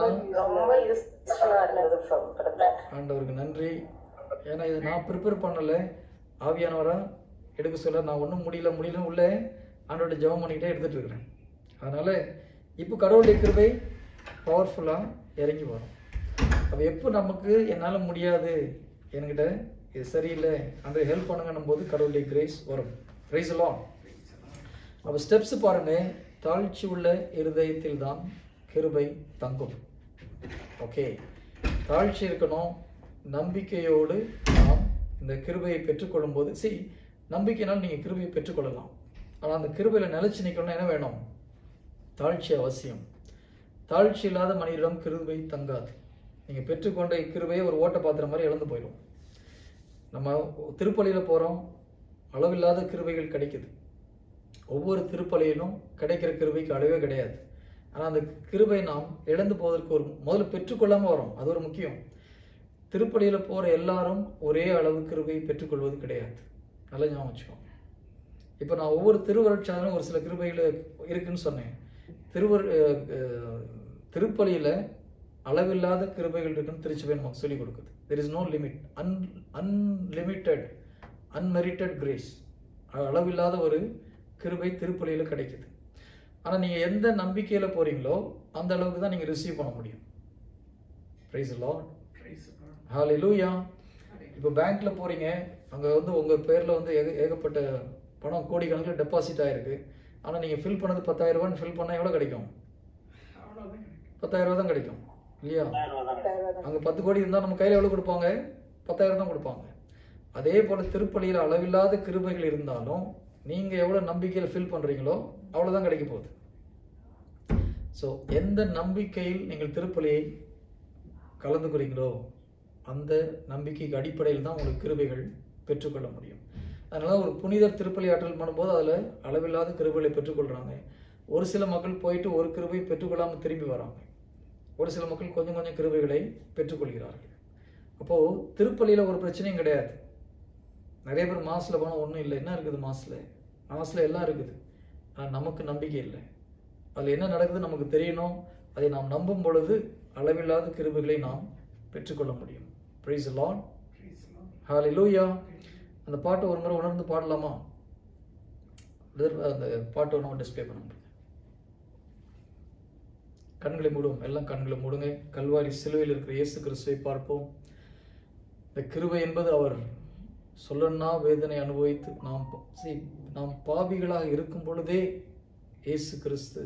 ஆண்டவருக்கு நன்றி. ஏன்னா இதை நான் ப்ரிப்பேர் பண்ணலை, ஆவியானவரா எடுக்க சொல்ல நான் ஒன்றும் முடியல உள்ள ஆண்டோட ஜெபம் பண்ணிக்கிட்டே எடுத்துகிட்டு இருக்கிறேன். அதனால் இப்போ கடவுளுடைய கிருபை பவர்ஃபுல்லாக இறங்கி வரும். அப்போ எப்போ நமக்கு என்னால் முடியாது, என்கிட்ட இது சரியில்லை, அந்த ஹெல்ப் பண்ணுங்கன்னும் போது கடவுளுடைய கிரேஸ் வரும். Price the Lord. அப்போ ஸ்டெப்ஸ் பாருங்கள். தாழ்ச்சி உள்ள இருதயத்தில் தான் கிருபை தங்கும். ஓகே, தாழ்ச்சி இருக்கணும். நம்பிக்கையோடு நாம் இந்த கிருபையை பெற்றுக்கொள்ளும் போது நம்பிக்கையினால் நீங்கள் கிருபையை பெற்றுக்கொள்ளலாம். ஆனால் அந்த கிருபையில் நிலைச்சு நிற்கணும்னா என்ன வேணும்? தாழ்ச்சி அவசியம். தாழ்ச்சி இல்லாத மனிதரிடம் கிருபை தங்காது. நீங்கள் பெற்றுக்கொண்ட கிருபையை ஒரு ஓட்ட பாத்திரம் மாதிரி இழந்து போயிடும். நம்ம திருப்பலியில் போகிறோம், அளவில்லாத கிருபைகள் கிடைக்குது. ஒவ்வொரு திருப்பலியிலும் கிடைக்கிற கிருபைக்கு அளவே கிடையாது. ஆனால் அந்த கிருபை நாம் இழந்து போவதற்கு முதல்ல பெற்றுக்கொள்ளாமல் வரோம். அது ஒரு முக்கியம். திருப்பலியில் போகிற எல்லாரும் ஒரே அளவு கிருபையை பெற்றுக்கொள்வது கிடையாது. நல்லா ஞாபகம் வச்சுக்கோங்க. இப்போ நான் ஒவ்வொரு திருவருட்சாதனும் ஒரு சில கிருபைகள் இருக்குன்னு சொன்னேன். திருப்பலியில் அளவில்லாத கிருபைகள் இருக்குன்னு திருச்சபை நமக்கு சொல்லிக் கொடுக்குது. There is no limit, unlimited unmerited grace. அளவில்லாத ஒரு கிருபை திருப்பலியில் கிடைக்குது. ஆனால் நீங்கள் எந்த நம்பிக்கையில் போகிறீங்களோ அந்த அளவுக்கு தான் நீங்கள் ரிசீவ் பண்ண முடியும். Price the Lord, hallelujah. இப்போ பேங்க்கில் போகிறீங்க, அங்கே வந்து உங்கள் பேரில் வந்து ஏகப்பட்ட பணம் கோடிக்கணக்கில் டெபாசிட் ஆகிருக்கு. ஆனால் நீங்கள் ஃபில் பண்ணது 10,000 ரூபான்னு ஃபில் பண்ணால் எவ்வளோ கிடைக்கும்? 10,000 ரூபா தான் கிடைக்கும் இல்லையா? அங்கே 10 கோடி இருந்தால் நம்ம கையில் எவ்வளோ கொடுப்பாங்க? 10,000 தான் கொடுப்பாங்க. அதே போல் திருப்பலியில் அளவில்லாத கிருபைகள் இருந்தாலும் நீங்கள் எவ்வளோ நம்பிக்கையில் ஃபில் பண்ணுறீங்களோ அவ்வளோதான் கிடைக்க போகுது. ஸோ எந்த நம்பிக்கையில் நீங்கள் திருப்பலியை கலந்துக்கிறீங்களோ அந்த நம்பிக்கைக்கு அடிப்படையில் தான் உங்களுக்கு கிருபைகள் பெற்றுக்கொள்ள முடியும். அதனால் ஒரு புனிதர் திருப்பலி ஆற்றல் பண்ணும்போது அதில் அளவில்லாத கிருபைகளை பெற்றுக்கொள்கிறாங்க. ஒரு சில மக்கள் போயிட்டு ஒரு கிருபை பெற்றுக்கொள்ளாமல் திரும்பி வராங்க. ஒரு சில மக்கள் கொஞ்சம் கொஞ்சம் கிருபைகளை பெற்றுக்கொள்கிறார்கள். அப்போது திருப்பலியில் ஒரு பிரச்சனையும் கிடையாது. நிறைய பேர் மாசில் போனால் ஒன்றும் இல்லை. என்ன இருக்குது மாசில் எல்லாம் இருக்குது. ஆனால் நமக்கு நம்பிக்கை இல்லை. அதில் என்ன நடக்குது நமக்கு தெரியணும். அதை நாம் நம்பும் பொழுது அளவில்லாத கிருபைகளை நாம் பெற்றுக்கொள்ள முடியும். பிரைஸ் தி லார்ட், ஹல்லேலூயா. அந்த பாட்டை ஒரு முறை உணர்ந்து பாடலாமா? அந்த பாட்டை நம்ம டிஸ்பிளே பண்ண முடியும். கண்களை மூடுவோம், எல்லாம் கண்களை மூடுங்க. கல்வாரி சிலுவையில் இருக்கிற இயேசு கிறிஸ்துவை பார்ப்போம். இந்த கிருபை என்பது அவர் சொல்லன்னா வேதனை அனுபவித்து நாம் பாவிகளாக இருக்கும் பொழுதே இயேசு கிறிஸ்து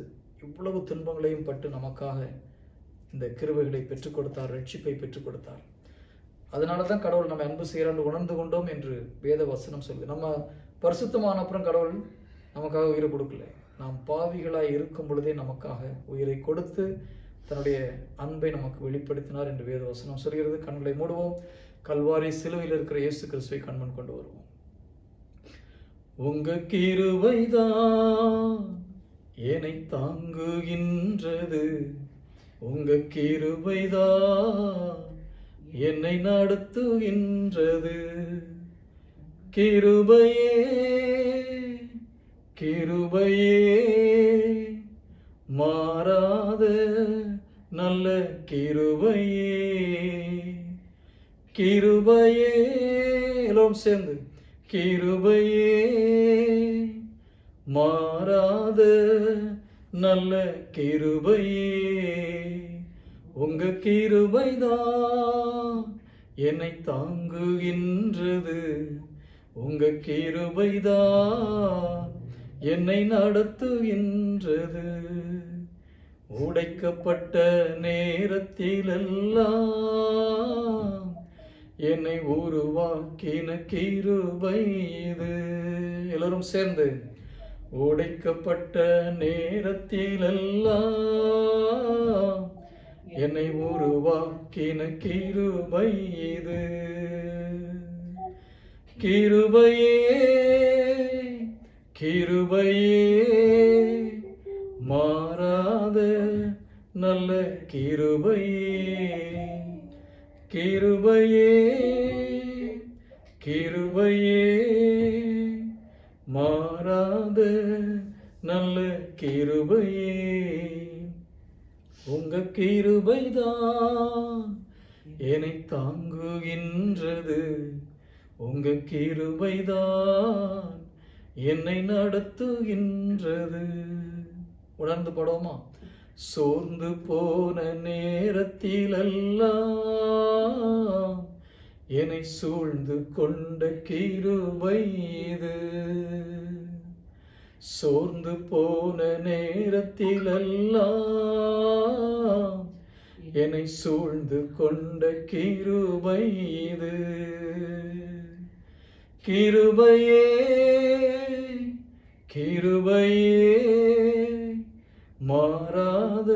இவ்வளவு துன்பங்களையும் பட்டு நமக்காக இந்த கிருபைகளை பெற்றுக் கொடுத்தார், ரட்சிப்பை பெற்றுக் கொடுத்தார். அதனால தான் கடவுள் நம்ம அன்பு செய்கிறான்னு உணர்ந்து கொண்டோம் என்று வேத வசனம் சொல்லுது. நம்ம பரிசுத்தமான அப்புறம் கடவுள் நமக்காக உயிரை கொடுக்கல. நாம் பாவிகளாய் இருக்கும் பொழுதே நமக்காக உயிரை கொடுத்து தன்னுடைய அன்பை நமக்கு வெளிப்படுத்தினார் என்று வேத வசனம் சொல்கிறது. கண்களை மூடுவோம். கல்வாரி சிலுவையில் இருக்கிற இயேசு கிறிஸ்துவை கண்மன் கொண்டு வருவோம். உங்க கிருபைதான் என்னை தாங்குகின்றது, உங்க கிருபைதான் என்னை நடத்துகின்றது. கிருபையே கிருபையே மாறாத நல்ல கிருபையே, கிருபையே, எல்லோரும் சேர்ந்து கிருபையே, மாறாத நல்ல கிருபையே, உங்க கிருபைதான் என்னை தாங்குகின்றது, உங்க கிருபைதான் என்னை நடத்துகின்றது. உடைக்கப்பட்ட நேரத்திலெல்லாம் என்னை உருவாக்கின கிருபை இது. எல்லோரும் சேர்ந்து உடைக்கப்பட்ட நேரத்திலெல்லாம் என்னை உருவாக்கின கிருபை இது. கிருபையே, கிருபையே, மாறாத நல்ல கிருபையே, கிருபையே, கிருபையே, மாறாத நல்ல கிருபையே, உங்க கிருபைதான் என்னை தாங்குகின்றது, உங்க கிருபைதான் என்னை நடத்துகின்றது. உணர்ந்து படுவோமா? சோர்ந்து போன நேரத்திலெல்லாம் என்னை சூழ்ந்து கொண்ட கிருபை இது. சோர்ந்து போன நேரத்திலெல்லாம் என்னை சூழ்ந்து கொண்ட கிருபை இது. கிருபையே, கிருபையே, மாறாத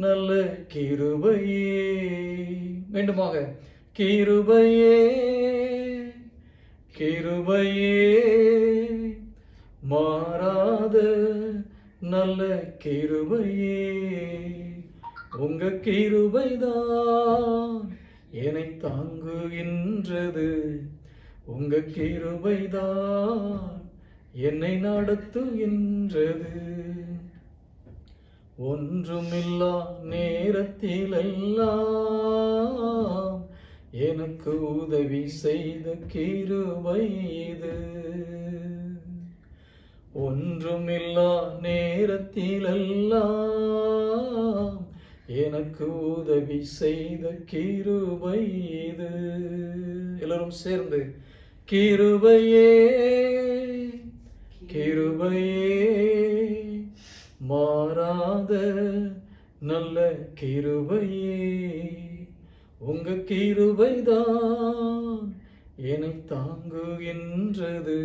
நல்ல கிருபையே. மீண்டுமாக கிருபையே, கிருபையே, மாறாத நல்ல கிருபையே, உங்க கிருபைதான் என்னை தாங்குகின்றது, உங்க கிருபைதான் என்னை நடத்துகின்றது. ஒன்றுமில்லா நேரத்திலெல்லாம் எனக்கு உதவி செய்த கிருபை இது. ஒன்றுமில்லா நேரத்திலெல்லாம் எனக்கு உதவி செய்த கிருபை இது. எல்லாரும் சேர்ந்து கிருபையே, கிருபையே, மாறாத நல்ல கிருபையே, உங்க கிருபைதான் என்னை தாங்குகின்றது,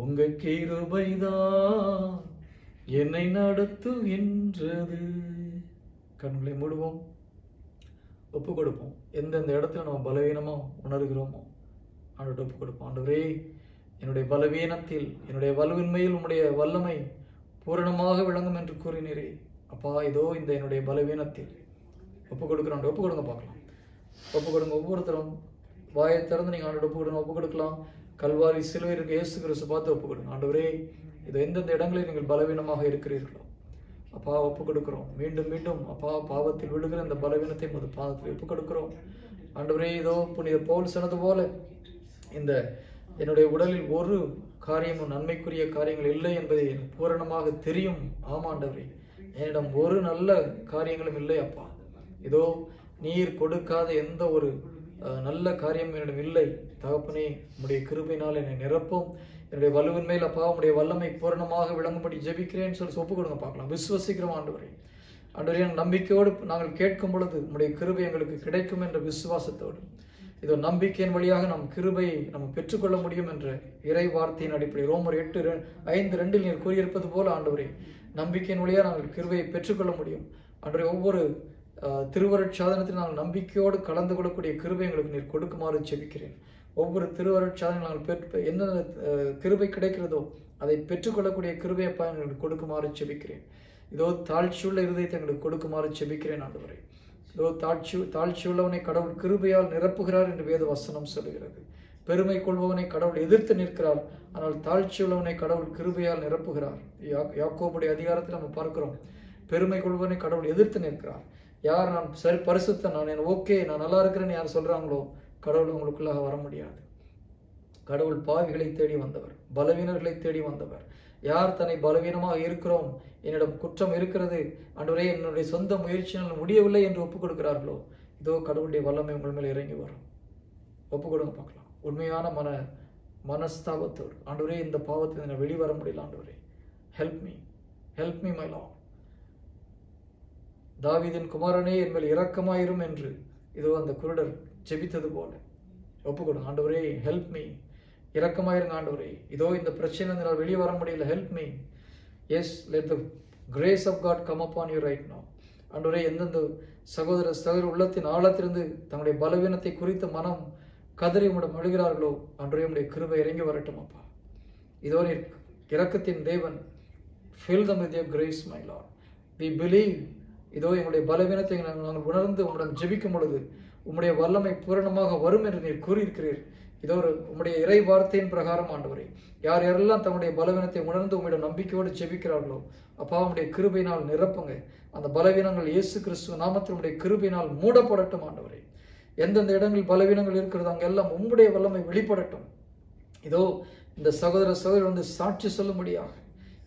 உங்க கிருபைதான் என்னை நடத்துகின்றது. கண்களை மூடுவோம், ஒப்பு கொடுப்போம். எந்தெந்த இடத்துல நம்ம பலவீனமா உணர்கிறோமோ ஆண்டவர்கிட்ட ஒப்பு கொடுப்போம். ஆண்டவரே, என்னுடைய பலவீனத்தில், என்னுடைய வலுவின்மையில் உம்முடைய வல்லமை பூரணமாக விளங்கும் என்று கூறினீரே. அப்பா, இதோ இந்த என்னுடைய பலவீனத்தில் ஒப்பு கொடுக்குறோம். ஒப்பு கொடுங்க பார்க்கலாம். ஒப்பு கொடுங்க. ஒவ்வொருத்தரும் வாயை திறந்து நீங்கள் ஆண்டோட ஒப்பு கொடுங்க. ஒப்பு கொடுக்கலாம். கல்வாரி சிலுவையில் இருக்க இயேசு கிறிஸ்து பார்த்து ஒப்பு கொடுங்க. ஆண்டவரே, இது எந்தெந்த இடங்களில் நீங்கள் பலவீனமாக இருக்கிறீர்களோ அப்பா ஒப்பு கொடுக்குறோம். மீண்டும் மீண்டும் அப்பா பாவத்தில் விழுகிற இந்த பலவீனத்தை உமது பாதத்தில் ஒப்பு கொடுக்குறோம். ஆண்டவரே, இதோ புனித பவுல் சொன்னது போல இந்த என்னுடைய உடலில் ஒரு காரியமும் நன்மைக்குரிய காரியங்கள் இல்லை என்பதை எனக்கு பூரணமாக தெரியும். ஆமாண்டவரே, என்னிடம் ஒரு நல்ல காரியங்களும் இல்லை அப்பா. இதோ நீர் கொடுக்காத எந்த ஒரு நல்ல காரியம் என்னிடம் இல்லை. தகப்பனே, உம்முடைய கிருபையினால் என்னை நிரப்பும். என்னுடைய வலுவின்மையில் அப்பா உம்முடைய வல்லமை பூரணமாக விளங்கும்படி ஜெபிக்கிறேன்னு சொல்லி ஒப்பு கொடுங்க பார்க்கலாம். விசுவசிக்கிறோம் ஆண்டவரே. ஆண்டவரே, நம்பிக்கையோடு நாங்கள் கேட்கும் பொழுது உம்முடைய கிருபை எங்களுக்கு கிடைக்கும் என்ற விசுவாசத்தோடு இதோ நம்பிக்கையின் வழியாக நம் கிருபையை நம்ம பெற்றுக்கொள்ள முடியும் என்ற இறை வார்த்தையின் அடிப்படை ரோமர் 8:5 நீர் கூறியிருப்பது போல ஆண்டவரே, நம்பிக்கையின் வழியாக நாங்கள் கிருபையை பெற்றுக்கொள்ள முடியும். ஆண்டவரே, ஒவ்வொரு திருவருட்சாதனத்தில் நாங்கள் நம்பிக்கையோடு கலந்து கொள்ளக்கூடிய கிருபை எங்களுக்கு நீர் கொடுக்குமாறு ஜெபிக்கிறேன். ஒவ்வொரு திருவருட்சாதனை நாங்கள் என்ன கிருபை கிடைக்கிறதோ அதை பெற்றுக்கொள்ளக்கூடிய கிருபை அப்பா எங்களுக்கு கொடுக்குமாறு ஜெபிக்கிறேன். இதோ தாழ்ச்சியுள்ள இருதயத்தை எங்களுக்கு கொடுக்குமாறு ஜெபிக்கிறேன் ஆண்டவரே. இதோ தாழ்ச்சியுள்ளவனை கடவுள் கிருபையால் நிரப்புகிறார் என்று வேத வசனம் சொல்லுகிறது. பெருமை கொள்பவனை கடவுள் எதிர்த்து நிற்கிறார், ஆனால் தாழ்ச்சியுள்ளவனை கடவுள் கிருபையால் நிரப்புகிறார். யாக்கோபுடைய அதிகாரத்தில் நம்ம பார்க்கிறோம், பெருமை கொள்பவனை கடவுள் எதிர்த்து நிற்கிறார். யார் நான் சரி பரிசுத்தன், நான் ஓகே, நான் நல்லா இருக்கிறேன்னு யார் சொல்றாங்களோ கடவுள் உங்களுக்குள்ளாக வர முடியாது. கடவுள் பாவிகளை தேடி வந்தவர், பலவீனர்களை தேடி வந்தவர். யார் தன்னை பலவீனமாக இருக்கிறோம், என்னிடம் குற்றம் இருக்கிறது ஆண்டவரே, என்னுடைய சொந்த முயற்சியினால் முடியவில்லை என்று ஒப்புக் கொடுக்கிறார்களோ, இதோ கடவுளுடைய வல்லமை உங்கள் மேல் இறங்கி வரும். ஒப்புக் கொடுங்க பார்க்கலாம். உண்மையான மனஸ்தாபத்தோடு, ஆண்டவரே இந்த பாவத்தில் நான் வெளிவர முடியல, ஆண்டவரே ஹெல்ப் மீ மை லார்ட். தாவீதின் குமாரனே என் மேல் இரக்கமாயிரும் என்று இதோ அந்த குருடர் ஜெபித்தது போல ஒப்புக் கொடுங்க. ஆண்டவரே ஹெல்ப் மீ, இரக்கமாயிருங்க ஆண்டவரே, இதோ இந்த பிரச்சனை நான் வெளியே வர முடியல, help me. Yes, let the grace of God come upon you right now. ஆண்டவரே, எந்தெந்த சகோதர உள்ளத்தின் ஆழத்திலிருந்து தங்களுடைய பலவீனத்தை குறித்த மனம் கதறி உம்மிடம் அழுகிறார்களோ, ஆண்டவரே உம்முடைய கிருபை இறங்கி வரட்டும் அப்பா. இதோ நீர் இரக்கத்தின் தேவன், fill them with your grace my Lord. We believe. இதோ எங்களுடைய பலவீனத்தை நாங்கள் உணர்ந்து உம்மிடம் ஜெபிக்கும் பொழுது உம்முடைய வல்லமை பூரணமாக வரும் என்று நீர் கூறியிருக்கிறீர். இதோ உம்முடைய இறை வார்த்தையின் பிரகாரம் ஆண்டவரே, யார் யாரெல்லாம் தங்களுடைய பலவீனத்தை உணர்ந்து உம்மிடம் நம்பிக்கையோடு ஜெபிக்கிறார்களோ அப்பா, உம்முடைய கிருபையினால் நிரப்புங்க. அந்த பலவீனங்கள் இயேசு கிறிஸ்துவ நாமத்தில் உம்முடைய கிருபையினால் மூடப்படட்டும் ஆண்டவரே. எந்தெந்த இடங்களில் பலவீனங்கள் இருக்கிறது அங்கெல்லாம் உம்முடைய வல்லமை வெளிப்படட்டும். இதோ இந்த சகோதரர் வந்து சாட்சி சொல்லும்படியாக,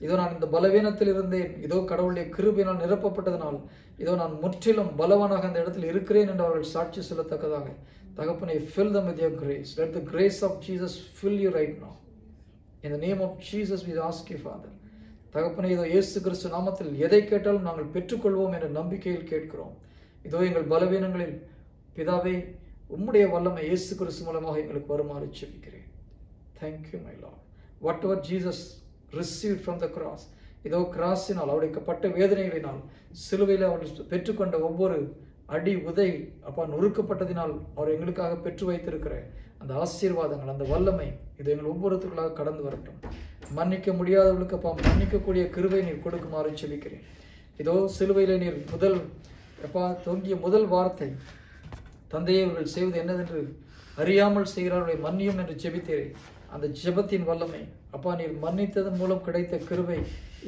இதோ நான் இந்த பலவீனத்தில் இருந்தேன், இதோ கடவுளுடைய கிருபையினால் நிரப்பப்பட்டதனால் இதோ நான் முற்றிலும் பலவானாக அந்த இடத்தில் இருக்கிறேன் என்று அவர்கள் சாட்சி சொல்லத்தக்கதாக தகப்பனை fill them with your grace. Let the grace of Jesus fill you right now. In the name of Jesus we ask you, Father. தகப்பனை, இதோ இயேசு கிறிஸ்து நாமத்தில் எதை கேட்டாலும் நாங்கள் பெற்றுக்கொள்வோம் என்ற நம்பிக்கையில் கேட்கிறோம். இதோ எங்கள் பலவீனங்களில் பிதாவே உம்முடைய வல்லமை இயேசு கிறிஸ்து மூலமாக எங்களுக்கு வருமாறு ஜெபிக்கிறேன். Thank you my Lord. Whatever Jesus received from the cross, இதோ கிராஸினால் அவருடைய பட்ட வேதனைகளினால் சிலுவையில் அவர்கள் பெற்றுக்கொண்ட ஒவ்வொரு அடி உதை அப்பா நொறுக்கப்பட்டதினால் அவர் எங்களுக்காக பெற்று வைத்திருக்கிற அந்த ஆசீர்வாதங்கள், அந்த வல்லமை இது எங்கள் ஒவ்வொருத்தருக்களாக கடந்து வரட்டும். மன்னிக்க முடியாதவர்களுக்கு அப்பா மன்னிக்கக்கூடிய கிருபை நீர் கொடுக்குமாறு ஜெபிக்கிறேன். இதோ சிலுவையில் நீர் தொங்கிய முதல் வார்த்தை, தந்தையை அவர்கள் செய்வது என்னதென்று அறியாமல் செய்கிறார்கள் மன்னியும் என்று ஜெபித்தேன். அந்த ஜெபத்தின் வல்லமை அப்பா நீர் மன்னித்ததன் மூலம் கிடைத்த கிருபை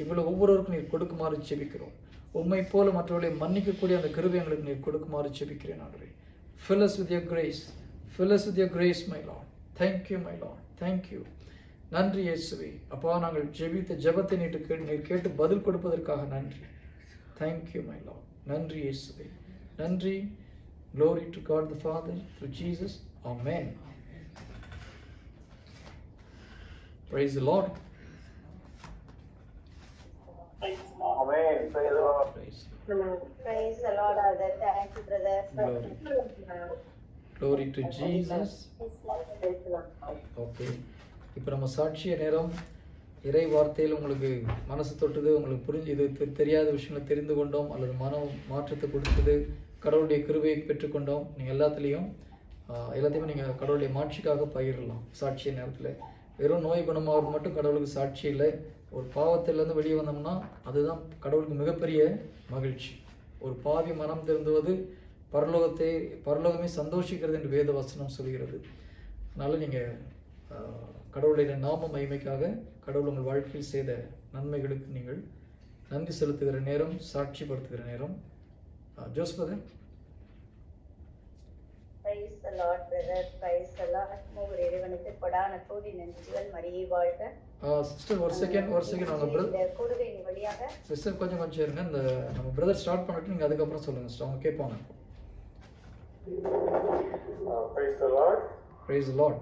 இவ்வளவு ஒவ்வொருவருக்கும் நீர் கொடுக்குமாறு ஜெபிக்கிறோம். உம்மை போல மற்றவர்களை மன்னிக்கக்கூடிய அந்த கிருபை எங்களுக்கு நீர் கொடுக்குமாறு ஜெபிக்கிறேன். ஆண்டவரே, fill us with your grace, fill us with your grace my Lord. Thank you my Lord, thank you. நன்றி இயேசுவே. அப்பா, நாங்கள் ஜெபித்த ஜெபத்தை நீர் கேட்டு பதில் கொடுப்பதற்காக நன்றி. Thank you my Lord. நன்றி இயேசுவே, நன்றி. Glory to God the Father through Jesus. Amen. Praise the Lord. Amen. Praise the Lord. Praise the Lord, brother. Thank you, brother. Glory to Jesus. Okay. இப்போ நம்ம சாட்சிய நேரம். இறை வார்த்தையில் உங்களுக்கு மனசு தொட்டது, உங்களுக்கு புரிஞ்சு இது தெரியாத விஷயங்களை தெரிந்து கொண்டோம், அல்லது மன மாற்றத்தை கொடுத்தது, கடவுளுடைய கிருபையை பெற்றுக்கொண்டோம். நீங்கள் எல்லாத்தையுமே நீங்கள் கடவுளுடைய மாட்சிக்காக பகிரலாம். சாட்சிய நேரத்தில் வெறும் நோய் குணமாகிறது மட்டும் கடவுளுக்கு சாட்சி இல்லை. ஒரு பாவத்திலிருந்து வெளியே வந்தோம்னா அதுதான் கடவுளுக்கு மிகப்பெரிய மகிழ்ச்சி. ஒரு பாவி மனம் திருந்துவது பரலோகமே சந்தோஷிக்கிறது என்று வேத வசனம் சொல்கிறது. அதனால் நீங்கள் கடவுளுடைய நாம மகிமைக்காக கடவுள் உங்கள் வாழ்க்கையில் செய்த நன்மைகளுக்கு நீங்கள் நன்றி செலுத்துகிற நேரம், சாட்சிப்படுத்துகிற நேரம். ஜோஸ்பதர். Praise the Lord, brother. Praise the Lord. மூவர் இறைவனுக்கு கொடான கோடி நன்றிகள். மரியே வாழ்க. சிஸ்டர் ஒரு செகண்ட் அவங்க பிரதர் கொடுகை வழியாக சிஸ்டர் கொஞ்சம் இருங்க. இந்த நம்ம பிரதர் ஸ்டார்ட் பண்ணிட்டு நீங்க அதுக்கப்புறம் சொல்லுங்க சிஸ்டர், அவங்க கேட்பாங்க. Praise the Lord. Praise the Lord.